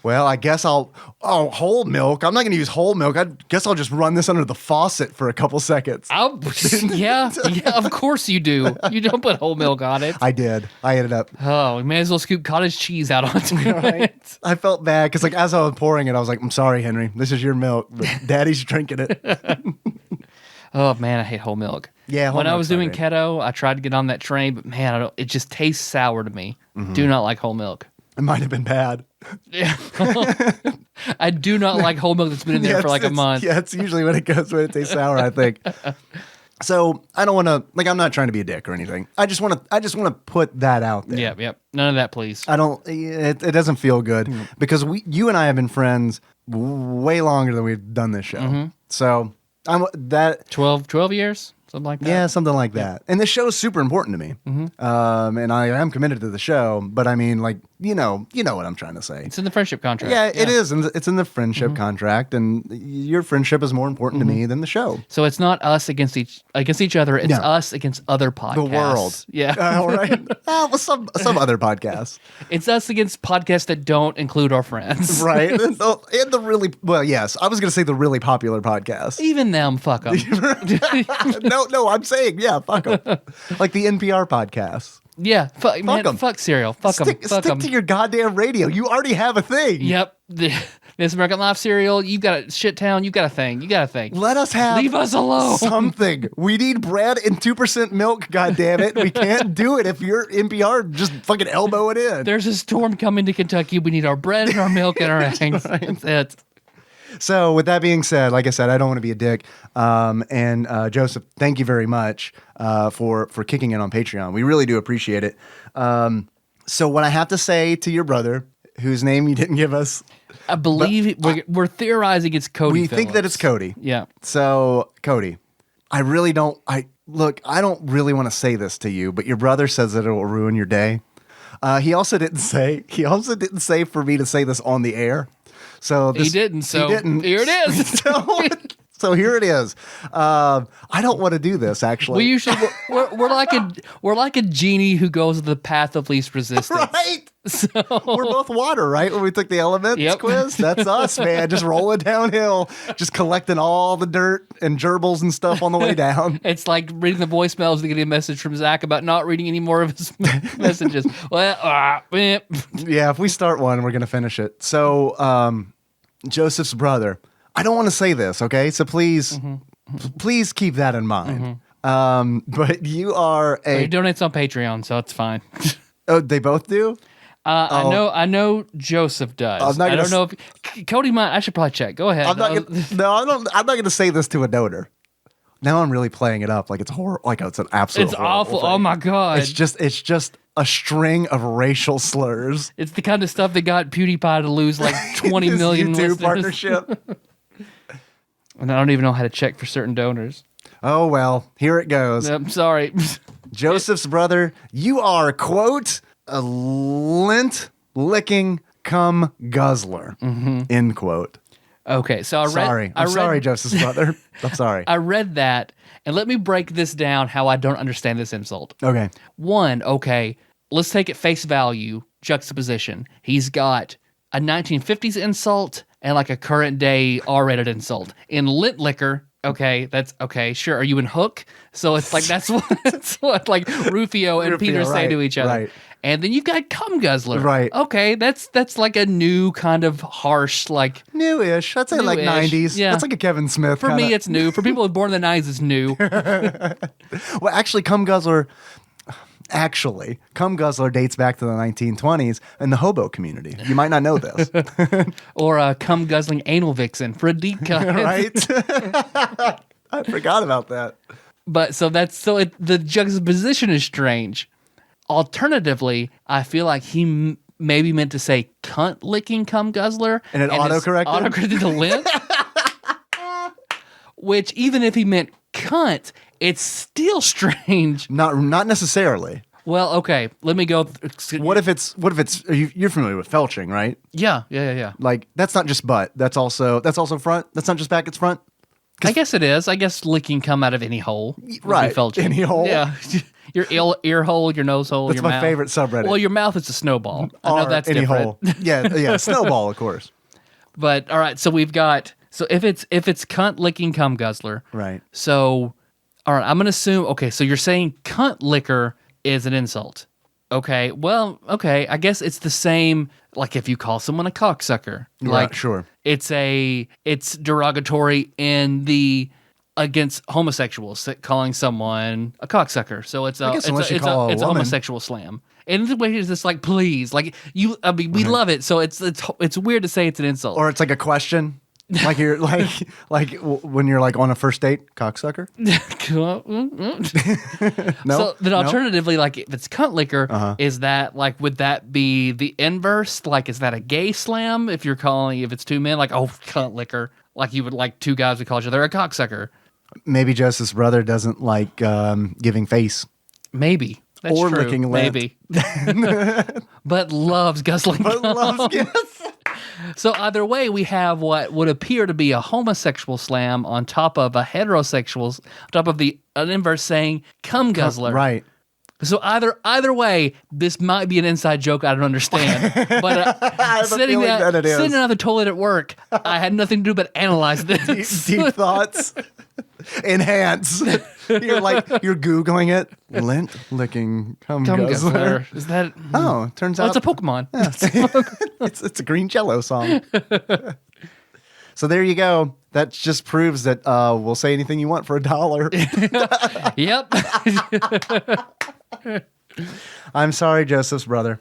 Well, I guess whole milk. I'm not going to use whole milk. I guess I'll just run this under the faucet for a couple seconds. Yeah, of course you do. You don't put whole milk on it. I did. I ended up. Oh, we may as well scoop cottage cheese out onto right? it. I felt bad because, like, as I was pouring it, I was like, "I'm sorry, Henry. This is your milk, but Daddy's drinking it." Oh man, I hate whole milk. Yeah, when I was doing keto, I tried to get on that train, but man, it just tastes sour to me. Do not like whole milk. It might have been bad. Yeah. I do not like whole milk that's been in there for like a month. Yeah, it's usually when it tastes sour, I think. So I don't want to, like, I'm not trying to be a dick or anything. I just want to put that out there. Yep. None of that, please. It doesn't feel good because you and I have been friends way longer than we've done this show. So I'm that 12 years. Something like that. Yeah, something like that. And this show is super important to me. And I am committed to the show, but I mean, like, you know what I'm trying to say. It's in the friendship contract. Yeah, it is. And it's in the friendship contract, and your friendship is more important to me than the show. So it's not us against each other. It's us against other podcasts. The world. Yeah. All right. Well, some other podcasts. It's us against podcasts that don't include our friends. Right. And the really, well, yes, I was going to say the really popular podcasts. Even them, fuck them. No, I'm saying, yeah, fuck them. Like the NPR podcasts. Yeah, fuck them. Fuck cereal. Fuck them. Stick to your goddamn radio. You already have a thing. Yep. This American Life cereal, you've got a shit town, you got a thing. Let us have Leave us alone. Something. We need bread and 2% milk, goddammit. We can't do it if you're NPR, just fucking elbow it in. There's a storm coming to Kentucky. We need our bread and our milk and our eggs. That's it. So with that being said, like I said, I don't want to be a dick. And Joseph, thank you very much for kicking in on Patreon. We really do appreciate it. So what I have to say to your brother, whose name you didn't give us. I believe we're theorizing it's Cody. We think that it's Cody. Yeah. So Cody, I don't really want to say this to you, but your brother says that it will ruin your day. He also didn't say for me to say this on the air. So he didn't. So here it is. So here it is. I don't want to do this. Actually, we're like a genie who goes to the path of least resistance. Right. So we're both water, right? When we took the elements quiz, that's us, man. Just rolling downhill, just collecting all the dirt and gerbils and stuff on the way down. It's like reading the voicemails and getting a message from Zach about not reading any more of his messages. Well, yeah, if we start one, we're gonna finish it. So, Joseph's brother. I don't want to say this, okay? So please keep that in mind. But you are he donates on Patreon, so it's fine. Oh, they both do? I know Joseph does. I don't know if Cody might. I should probably check. Go ahead. I'm not going to say this to a donor. Now I'm really playing it up like it's horrible. Like it's an absolute. It's awful. Thing. Oh my god! It's just a string of racial slurs. It's the kind of stuff that got PewDiePie to lose like 20 million YouTube listeners. Partnership. And I don't even know how to check for certain donors. Oh well, here it goes. I'm sorry. Joseph's brother, you are, quote, a lint licking cum guzzler, end quote. Okay, so I'm sorry, Joseph's brother. I'm sorry. I read that, and let me break this down how I don't understand this insult. Okay. One, let's take it face value, juxtaposition. He's got a 1950s insult and like a current day R-rated insult. In lint liquor, okay, that's okay, sure. Are you in Hook? So it's like that's what like Rufio and Peter say to each other. Right. And then you've got cum guzzler. Right. Okay, that's like a new kind of harsh, like Newish. I'd say like Newish. 90s. Yeah. That's like a Kevin Smith. For me, it's new. For people who were born in the 90s, it's new. Well, actually, cum guzzler dates back to the 1920s in the hobo community. You might not know this. Or a cum guzzling anal vixen for a deep cut. Right? I forgot about that. But the juxtaposition is strange. Alternatively, I feel like he maybe meant to say cunt licking cum guzzler. And it autocorrected? Autocorrected to lint. Which, even if he meant cunt, it's still strange. Not necessarily. Well, okay, let me go. What if it's you're familiar with felching, right? Yeah. Like that's not just butt. That's also front. That's not just back, it's front. I guess it is. I guess licking come out of any hole. would be Right. felching. Any hole. Yeah. Your ear hole, your nose hole, That's your my mouth. favorite subreddit. Well, your mouth is a snowball. I know Or that's any different. hole. Yeah, snowball, of course. But all right, so we've got if it's cunt licking cum guzzler. Right. So all right, I'm gonna assume so you're saying cunt licker is an insult. Okay. Well, okay, I guess it's the same like if you call someone a cocksucker. Like sure. It's derogatory in the against homosexuals, calling someone a cocksucker. So it's a homosexual slam. And the way is this like, please, like we love it. So it's weird to say it's an insult. Or it's like a question. Like you're like when you're like on a first date, cocksucker. No. So then alternatively, like if it's cunt licker, is that like would that be the inverse? Like is that a gay slam? If it's two men, like cunt licker, like you would like two guys would call each other a cocksucker. Maybe Joseph's brother doesn't like giving face. Maybe. That's or true. licking lint. Maybe. But loves guzzling. So either way, we have what would appear to be a homosexual slam on top of a heterosexual, on top of an inverse saying cum guzzler. Right. So either way, this might be an inside joke I don't understand. But sitting on the toilet at work, I had nothing to do but analyze this. Deep thoughts. Enhance. You're Googling it. Lint licking cum guzzler. Is that? Oh, turns out it's a Pokemon. It's a green Jello song. So there you go. That just proves that we'll say anything you want for $1. Yep. I'm sorry, Joseph's brother.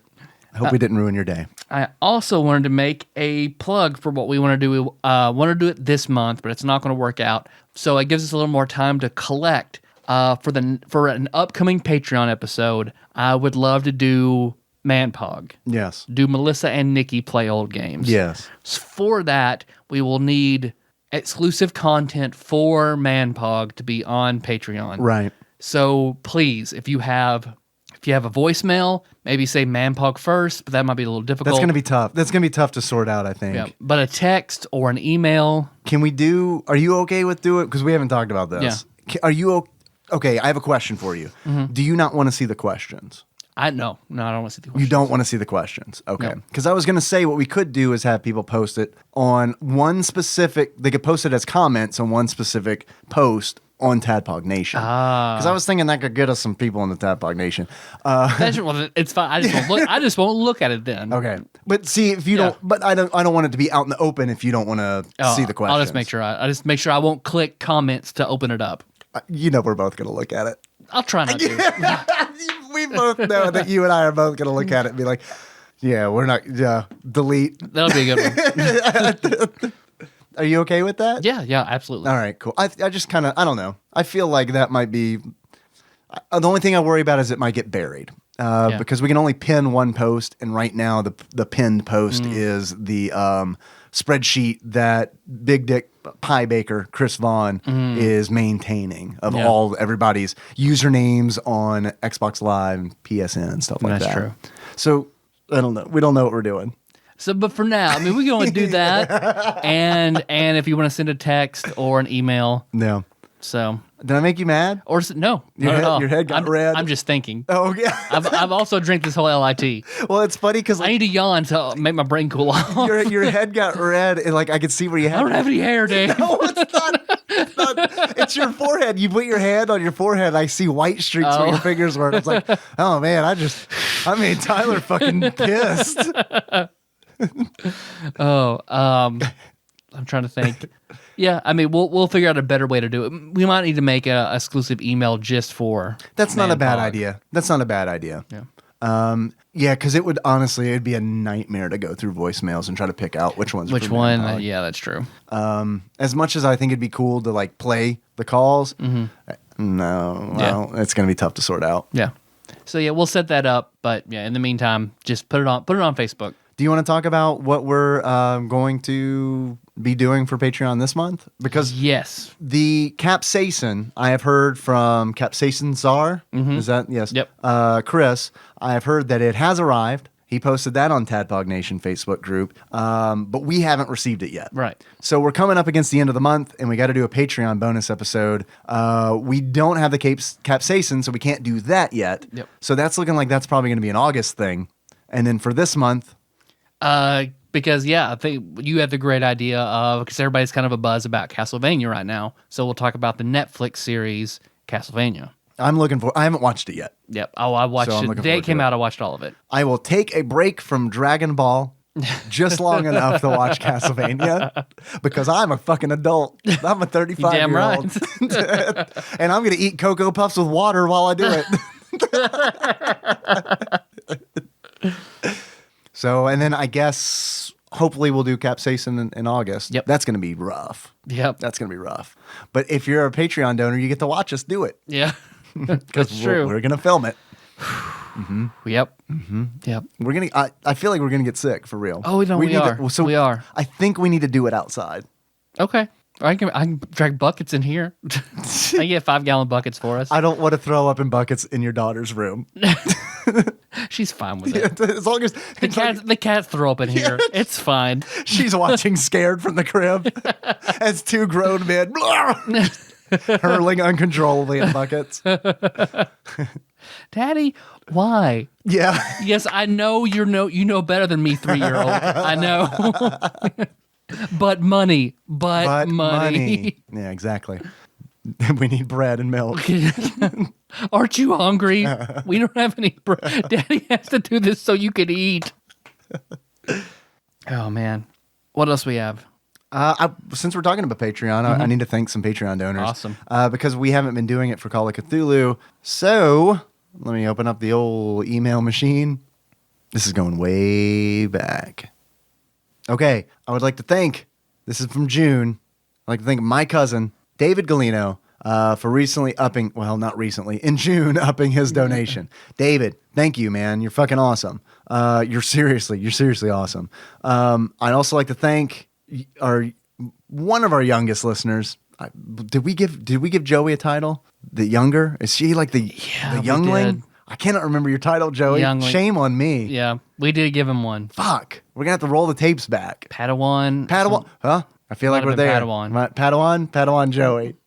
I hope we didn't ruin your day. I also wanted to make a plug for what we want to do. We want to do it this month, but it's not going to work out. So it gives us a little more time to collect for an upcoming Patreon episode. I would love to do ManPog. Yes. Do Melissa and Nikki play old games. Yes. For that, we will need exclusive content for ManPog to be on Patreon. Right. So please, if you have a voicemail, maybe say ManPog first, but that might be a little difficult. That's going to be tough. That's going to be tough to sort out, I think. Yeah, but a text or an email. Are you okay with doing it? Because we haven't talked about this. Yeah. Are you okay? I have a question for you. Mm-hmm. Do you not want to see the questions? No, I don't want to see the questions. You don't want to see the questions. Okay. Because I was going to say what we could do is have people post it on they could post it as comments on one specific post on TADPOG Nation. Because I was thinking that could get us some people in the TADPOG Nation. It's fine. I just won't look at it then. Okay. But see, if you don't, but I don't want it to be out in the open if you don't want to see the questions. I'll just make sure I won't click comments to open it up. We're both going to look at it. I'll try not to. We both know that you and I are both going to look at it and be like, yeah, we're not, delete. That'll be a good one. Are you okay with that? Yeah, absolutely. All right, cool. I just kind of, I don't know. I feel like that might be, the only thing I worry about is it might get buried. Because we can only pin one post, and right now the pinned post is the spreadsheet that Big Dick Pie Baker Chris Vaughn is maintaining of everybody's usernames on Xbox Live and PSN and stuff like that. That's true. So I don't know. We don't know what we're doing. So, but for now, I mean, we can only do that, and if you want to send a text or an email, no. So did I make you mad? Or no, your head got red. I'm just thinking. Oh yeah. I've also drank this whole LIT. Well, it's funny because I need to yawn to make my brain cool off. Your head got red, and I could see where you had. I don't have any hair, Dave. No, it's not. It's your forehead. You put your hand on your forehead. I see white streaks where your fingers were. I was like, oh man, I made Tyler fucking pissed. I'm trying to think. Yeah, I mean, we'll figure out a better way to do it. We might need to make a exclusive email just for. That's not a bad idea. That's not a bad idea. Yeah. Yeah, because it'd be a nightmare to go through voicemails and try to pick out which one's Which from one? Man Pog. Yeah, that's true. As much as I think it'd be cool to like play the calls, it's gonna be tough to sort out. Yeah. So yeah, we'll set that up. But yeah, in the meantime, just put it on Facebook. Do you want to talk about what we're going to be doing for Patreon this month? Because yes, the Capsaicin, I have heard from Capsaicin Czar. Is that yes? Yep. Chris, I have heard that it has arrived. He posted that on TADPOG Nation Facebook group, but we haven't received it yet. Right. So we're coming up against the end of the month, and we got to do a Patreon bonus episode. We don't have the Capsaicin, so we can't do that yet. Yep. So that's looking like that's probably going to be an August thing. And then for this month... because I think you had the great idea of, because everybody's kind of a buzz about Castlevania right now. So we'll talk about the Netflix series Castlevania. I haven't watched it yet. Yep. Oh, I watched it. The day it came out, I watched all of it. I will take a break from Dragon Ball just long enough to watch Castlevania because I'm a fucking adult. I'm a 35-year-old. Right. And I'm going to eat Cocoa Puffs with water while I do it. So, and then I guess hopefully we'll do Capsaicin in August. Yep. That's going to be rough. Yep. That's going to be rough. But if you're a Patreon donor, you get to watch us do it. Yeah. That's true. We're going to film it. Yep. Yep. We're going to, I feel like we're going to get sick for real. Oh, no, we are. We are. I think we need to do it outside. Okay. I can drag buckets in here. I get 5-gallon buckets for us. I don't want to throw up in buckets in your daughter's room. She's fine with it. As long as the cats throw up in here. It's fine. She's watching scared from the crib as two grown men hurling uncontrollably in buckets. Daddy, why? Yeah. Yes, I know you know better than me, 3-year-old. I know. But money. But money. Yeah, exactly. We need bread and milk. Aren't you hungry? We don't have any bread. Daddy has to do this so you can eat. Oh, man. What else we have? Since we're talking about Patreon, I need to thank some Patreon donors. Awesome. Because we haven't been doing it for Call of Cthulhu. So let me open up the old email machine. This is going way back. Okay, I would like to thank, this is from June, I'd like to thank my cousin, David Galino, for recently in June, upping his donation. David, thank you, man. You're fucking awesome. You're seriously awesome. I'd also like to thank one of our youngest listeners. Did we give Joey a title? The younger? Is she like the youngling? I cannot remember your title, Joey. Youngling. Shame on me. Yeah, we did give him one. Fuck. We're going to have to roll the tapes back. Padawan. Huh? I feel like we're there. Padawan Joey.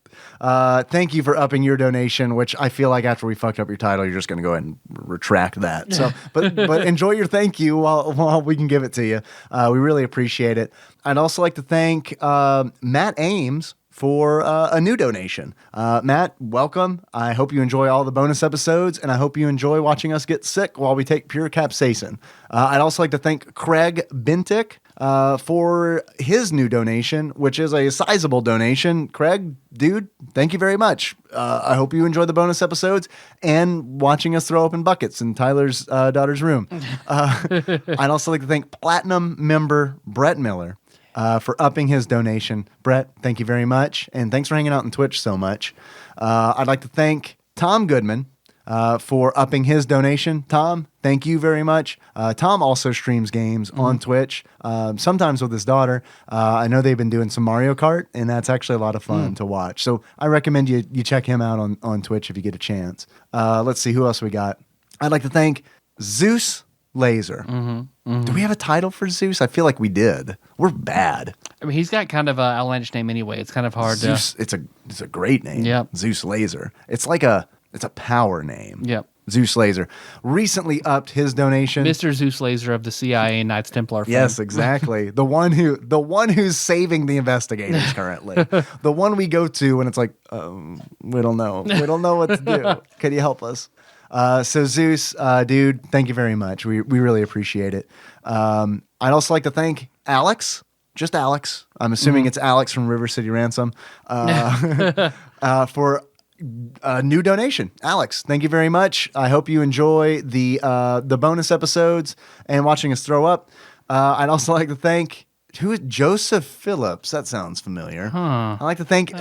Thank you for upping your donation, which I feel like after we fucked up your title, you're just going to go ahead and retract that. So, but enjoy your thank you while we can give it to you. We really appreciate it. I'd also like to thank Matt Ames for a new donation. Matt, welcome. I hope you enjoy all the bonus episodes, and I hope you enjoy watching us get sick while we take pure capsaicin. I'd also like to thank Craig Bintick for his new donation, which is a sizable donation. Craig, dude, thank you very much. I hope you enjoy the bonus episodes and watching us throw open buckets in Tyler's daughter's room. I'd also like to thank Platinum member Brett Miller for upping his donation. Brett, thank you very much. And thanks for hanging out on Twitch so much. I'd like to thank Tom Goodman for upping his donation. Tom, thank you very much. Tom also streams games on Twitch, sometimes with his daughter. I know they've been doing some Mario Kart, and that's actually a lot of fun to watch. So I recommend you check him out on Twitch if you get a chance. Let's see, who else we got? I'd like to thank Zeus Laser. Do we have a title for Zeus? I feel like we did. We're bad. I mean, he's got kind of an outlandish name anyway. It's kind of hard Zeus, to... It's a great name. Yep. Zeus Laser. It's a power name. Yep. Zeus Laser, recently upped his donation. Mr. Zeus Laser of the CIA Knights Templar fame. Yes, exactly. the one who's saving the investigators currently. The one we go to when it's like, we don't know. We don't know what to do. Can you help us? So Zeus, dude, thank you very much. We really appreciate it. I'd also like to thank Alex. Just Alex. I'm assuming it's Alex from River City Ransom for a new donation. Alex, thank you very much. I hope you enjoy the bonus episodes and watching us throw up. I'd also like to thank Joseph Phillips. That sounds familiar. I'd like to thank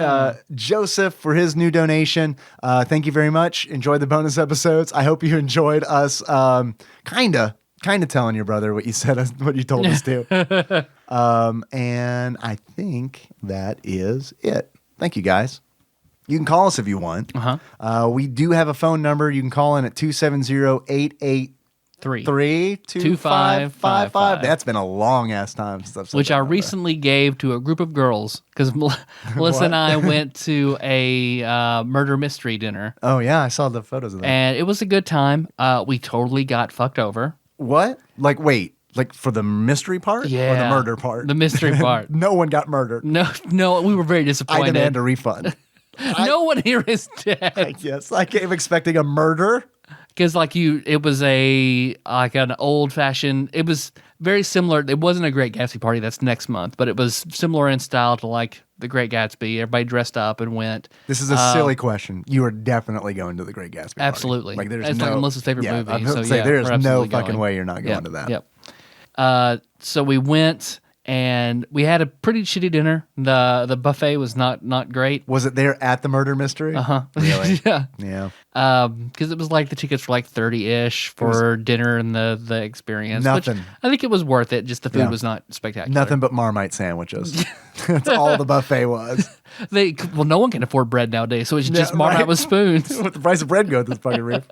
Joseph for his new donation. Thank you very much. Enjoy the bonus episodes. I hope you enjoyed us kind of telling your brother what you said, what you told us to. And I think that is it. Thank you, guys. You can call us if you want. We do have a phone number. You can call in at 270-883-2555. That's been a long-ass time since I've said which that I number. recently gave to a group of girls because Melissa and I went to a murder mystery dinner. Oh, yeah. I saw the photos of that. And it was a good time. We totally got fucked over. What? Like, wait. Like for the mystery part? Yeah. Or the murder part? The mystery part. No one got murdered. No, we were very disappointed. I demand a refund. No one here is dead. Yes, I came expecting a murder. Because it was an old fashioned. It was very similar. It wasn't a Great Gatsby party. That's next month, but it was similar in style to like the Great Gatsby. Everybody dressed up and went. This is a silly question. You are definitely going to the Great Gatsby party. Absolutely. Like there's it's no, like Melissa's favorite movie. I'm So say there's no fucking going. way you're not going to that. Yep. So we went. And we had a pretty shitty dinner. The buffet was not great. Was it there at the murder mystery? Really? Yeah. Yeah. Because it was like the tickets were like 30-ish for dinner and the experience. Nothing. Which I think it was worth it. Just the food was not spectacular. Nothing but Marmite sandwiches. That's all the buffet was. No one can afford bread nowadays, so it's just Marmite with spoons. What the price of bread go this fucking roof?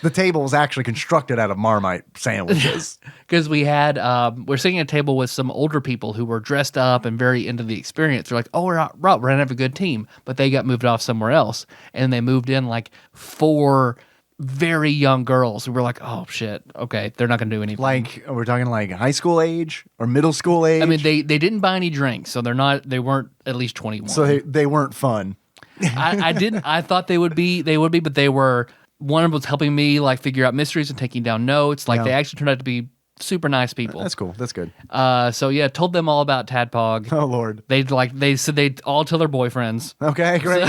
The table was actually constructed out of Marmite sandwiches. Because we're sitting at a table with some older people who were dressed up and very into the experience. They're like, oh, we're gonna have a good team, but they got moved off somewhere else, and they moved in like 4 very young girls who were like, oh shit, okay, they're not gonna do anything. Like we're talking like high school age or middle school age. I mean, they didn't buy any drinks, so they weren't at least 21. So they weren't fun. I thought they would be, but they were. One of them was helping me like figure out mysteries and taking down notes. Like they actually turned out to be super nice people. That's cool. That's good. So yeah, told them all about TADPOG. Oh Lord. They said they'd all tell their boyfriends. Okay, great.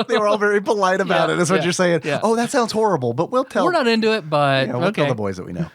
They were all very polite about it. That's what you're saying. Yeah. Oh, that sounds horrible, but we'll tell. We're not into it, but we'll tell the boys that we know.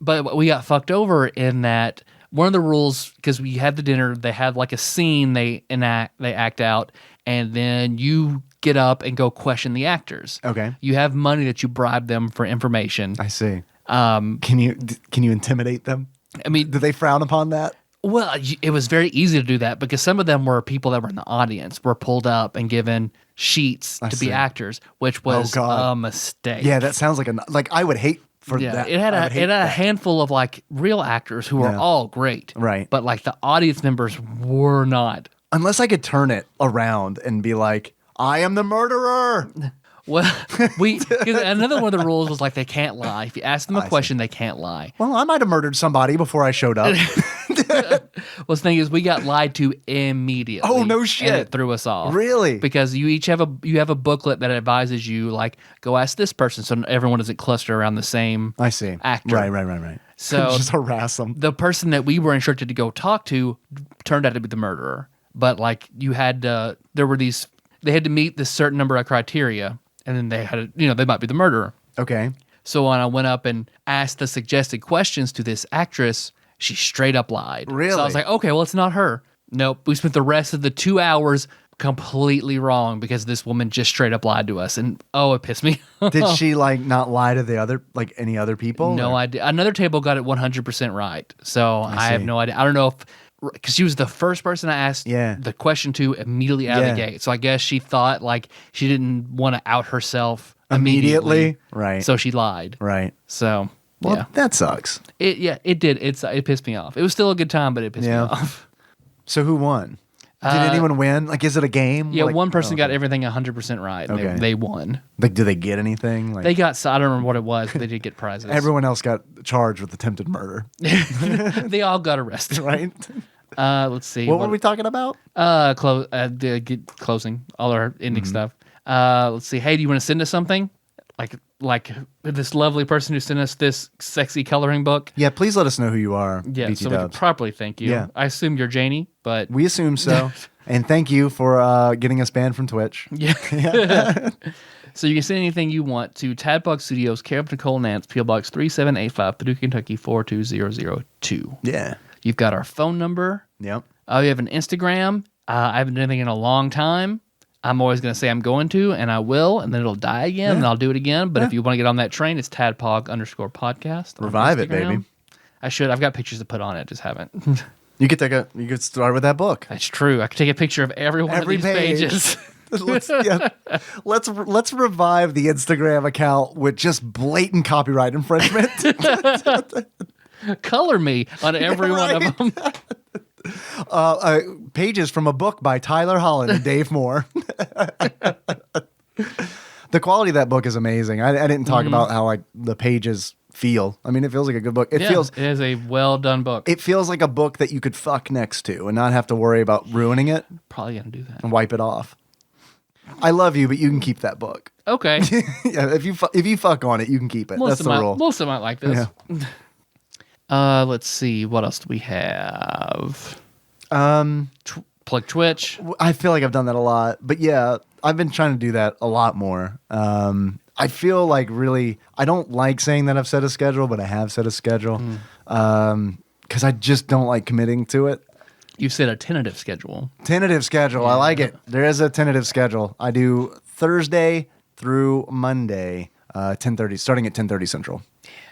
But we got fucked over in that one of the rules, because we had the dinner, they have like a scene they act out, and then you get up and go question the actors. Okay. You have money that you bribe them for information. I see. Can you intimidate them? I mean, do they frown upon that? Well, it was very easy to do that because some of them were people that were in the audience, were pulled up and given sheets to be actors, which was a mistake. Yeah, that sounds like I would hate for that. It had a handful of like real actors who were all great, right? But like the audience members were not. Unless I could turn it around and be like, I am the murderer. Well, because another one of the rules was like they can't lie. If you ask them a question, they can't lie. Well, I might have murdered somebody before I showed up. Well, the thing is, we got lied to immediately. Oh no shit! And it threw us off. Really? Because you each have a booklet that advises you like go ask this person, so everyone doesn't cluster around the same. I see. Actor. Right. So just harass them. The person that we were instructed to go talk to turned out to be the murderer. But like you had, they had to meet this certain number of criteria. And then they had, they might be the murderer. Okay. So when I went up and asked the suggested questions to this actress, she straight up lied. Really? So I was like, okay, well, it's not her. Nope. We spent the rest of the 2 hours completely wrong because this woman just straight up lied to us. And it pissed me off. Did she not lie to any other people? No idea. Another table got it 100% right. So I have no idea. I don't know if, because she was the first person I asked the question to immediately out of the gate. So I guess she thought like she didn't want to out herself immediately. Right. So she lied. Right. So, that sucks. It did. It pissed me off. It was still a good time, but it pissed me off. So who won? Did anyone win? Like, is it a game? Yeah, like, one person got everything 100% right. And Okay. they won. Like, do they get anything? Like, They got, I don't remember what it was, but they did get prizes. everyone else got charged with attempted murder, They all got arrested. right? Let's see. What were we talking about? Closing, all our ending stuff. Let's see. Hey, do you want to send us something? Like this lovely person who sent us this sexy coloring book. Yeah, please let us know who you are. Yeah, BT so we can Dubs. properly thank you. Yeah. I assume you're Janie, but We assume so. And thank you for getting us banned from Twitch. yeah. So you can send anything you want to TADPOG Studios, care of Nicole Nance, PO Box 3785, Paducah, Kentucky 42002. Yeah. You've got our phone number. Yep. You have an Instagram. I haven't done anything in a long time. I'm always going to say I'm going to, and I will, and then it'll die again, and I'll do it again. But if you want to get on that train, it's TADPOG_podcast. Revive it, baby. I should. I've got pictures to put on it, just haven't. You could start with that book. That's true. I could take a picture of every one of these pages. let's revive the Instagram account with just blatant copyright infringement. Color me on every one of them. Pages from a book by Tyler Holland and Dave Moore. The quality of that book is amazing. I didn't talk about how like the pages feel. I mean, it feels like a good book. It is a well done book. It feels like a book that you could fuck next to and not have to worry about ruining it Probably gonna do that. and wipe it off. I love you, but you can keep that book. Okay. Yeah, if you fuck on it, you can keep it. That's the rule. Most of them might like this. Let's see. What else do we have? Plug Twitch. I feel like I've done that a lot, but yeah, I've been trying to do that a lot more. I feel like really, I don't like saying that I've set a schedule, but I have set a schedule because I just don't like committing to it. You set a tentative schedule. Tentative schedule. I like it. There is a tentative schedule. I do Thursday through Monday, 10:30, starting at 10:30 Central.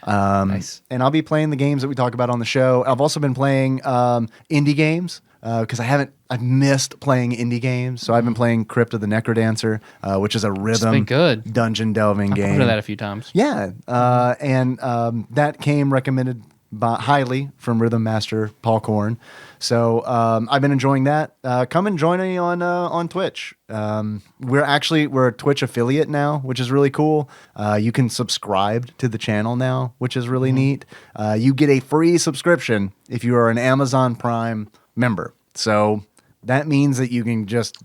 Nice. And I'll be playing the games that we talk about on the show. I've also been playing indie games because I've missed playing indie games. So I've been playing Crypt of the Necrodancer, which is a rhythm good. dungeon delving game. I've heard of that a few times. Yeah, and that came recommended highly from Rhythm Master Paul Korn. So I've been enjoying that. Come and join me on Twitch. We're a Twitch affiliate now, which is really cool. You can subscribe to the channel now, which is really neat. You get a free subscription if you are an Amazon Prime member. So that means that you can just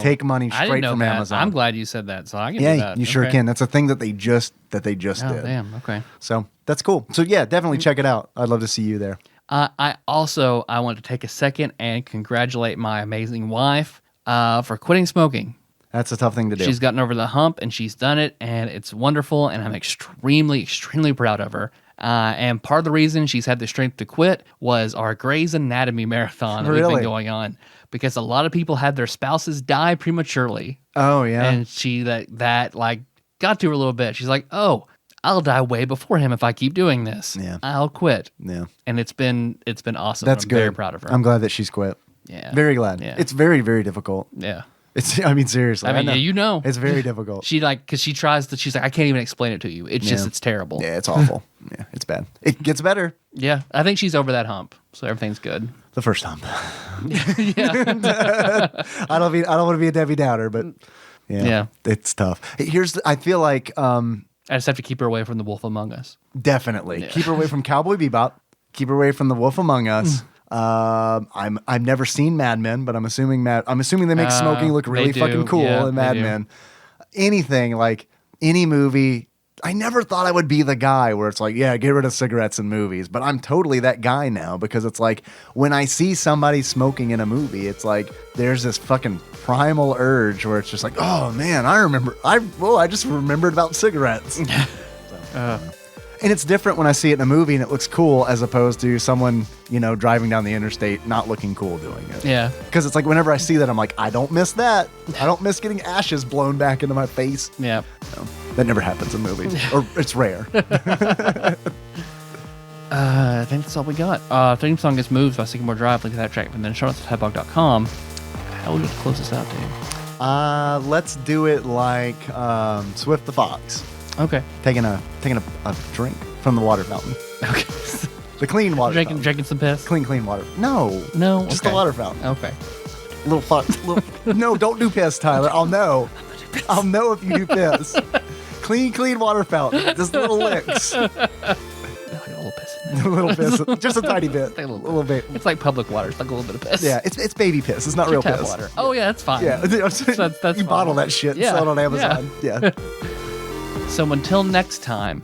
take money straight from Amazon. I'm glad you said that, so I can do that. You sure can. That's a thing that they just Oh, did. damn. Okay. So that's cool. So yeah, definitely check it out. I'd love to see you there. I want to take a second and congratulate my amazing wife for quitting smoking. That's a tough thing to do. She's gotten over the hump, and she's done it, and it's wonderful, and I'm extremely, extremely proud of her. And part of the reason she's had the strength to quit was our Grey's Anatomy marathon that we've been going on, because a lot of people had their spouses die prematurely. Oh, yeah. And she that got to her a little bit. She's like, oh, I'll die way before him if I keep doing this. Yeah. I'll quit. Yeah. And it's been awesome. That's I'm good. very proud of her. I'm glad that she's quit. Yeah. Very glad. Yeah. It's very, very difficult. Yeah. Seriously. I mean, you know. It's very difficult. She's like, I can't even explain it to you. It's just, it's terrible. Yeah, it's awful. Yeah, it's bad. It gets better. Yeah. I think she's over that hump. So everything's good. The first time. Yeah. I don't want to be a Debbie Downer, but yeah. It's tough. I feel like I just have to keep her away from the Wolf Among Us. definitely Yeah. keep her away from Cowboy Bebop. Keep her away from The Wolf Among Us. I've never seen Mad Men, but I'm assuming they make smoking look really fucking cool in Mad Men. Anything like any movie. I never thought I would be the guy where it's like, yeah, get rid of cigarettes in movies, but I'm totally that guy now because it's like when I see somebody smoking in a movie, it's like there's this fucking primal urge where it's just like, oh man, I just remembered about cigarettes. And it's different when I see it in a movie and it looks cool as opposed to someone, driving down the interstate not looking cool doing it. Yeah. Because it's like whenever I see that, I'm like, I don't miss that. I don't miss getting ashes blown back into my face. Yeah. That never happens in movies. Or it's rare. I think that's all we got. Theme song is Moves by Sycamore Drive. Link to that track. And then show us at TADPOG.com. How would you close this out, Dave? Let's do it like Swift the Fox. Okay. Taking a drink from the water fountain. Okay. The clean water fountain. Drinking some piss? Clean water. No. No. Just okay. the water fountain. Okay. Little fuck. No, don't do piss, Tyler. I'll know. I'll know if you do piss. Clean water fountain. Just little licks. Like a little piss in there. A little piss. Just a tiny bit. Like a little bit. It's like public water. It's like a little bit of piss. Yeah, it's baby piss. It's not real Tap piss. water. Oh, yeah, that's fine. Yeah, That's you fine. bottle that shit and sell it on Amazon. Yeah. So until next time.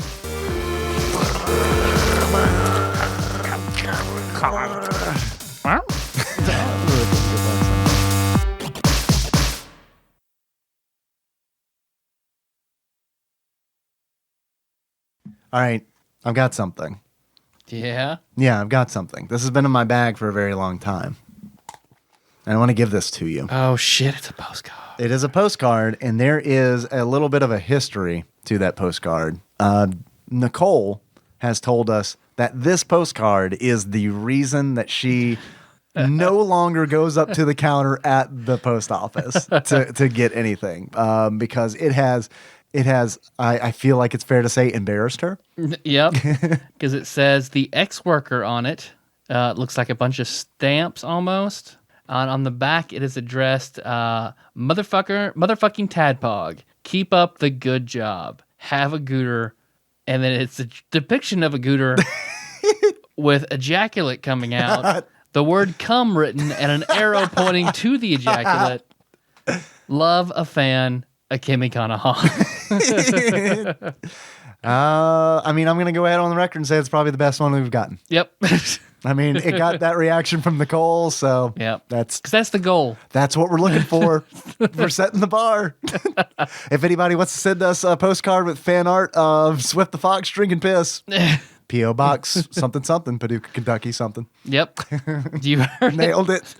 All right, I've got something. Yeah? Yeah, I've got something. This has been in my bag for a very long time. And I want to give this to you. Oh, shit, it's a postcard. It is a postcard, and there is a little bit of a history to that postcard. Nicole has told us that this postcard is the reason that she no longer goes up to the counter at the post office to get anything, because it has, I feel like it's fair to say, embarrassed her. Yep, because it says the ex-worker on it. It looks like a bunch of stamps almost. On the back, it is addressed, motherfucking TADPOG. Keep up the good job. Have a gooter. And then it's a depiction of a gooter with ejaculate coming out, the word cum written, and an arrow pointing to the ejaculate. Love, a fan, a Kimmy Kanaha. I mean, I'm going to go ahead on the record and say it's probably the best one we've gotten. Yep. I mean, it got that reaction from Nicole, so Yep. that's the goal. That's what we're looking for. We're setting the bar. If anybody wants to send us a postcard with fan art of Swift the Fox drinking piss, P.O. Box something, Paducah, Kentucky something. Yep. You heard it. Nailed it.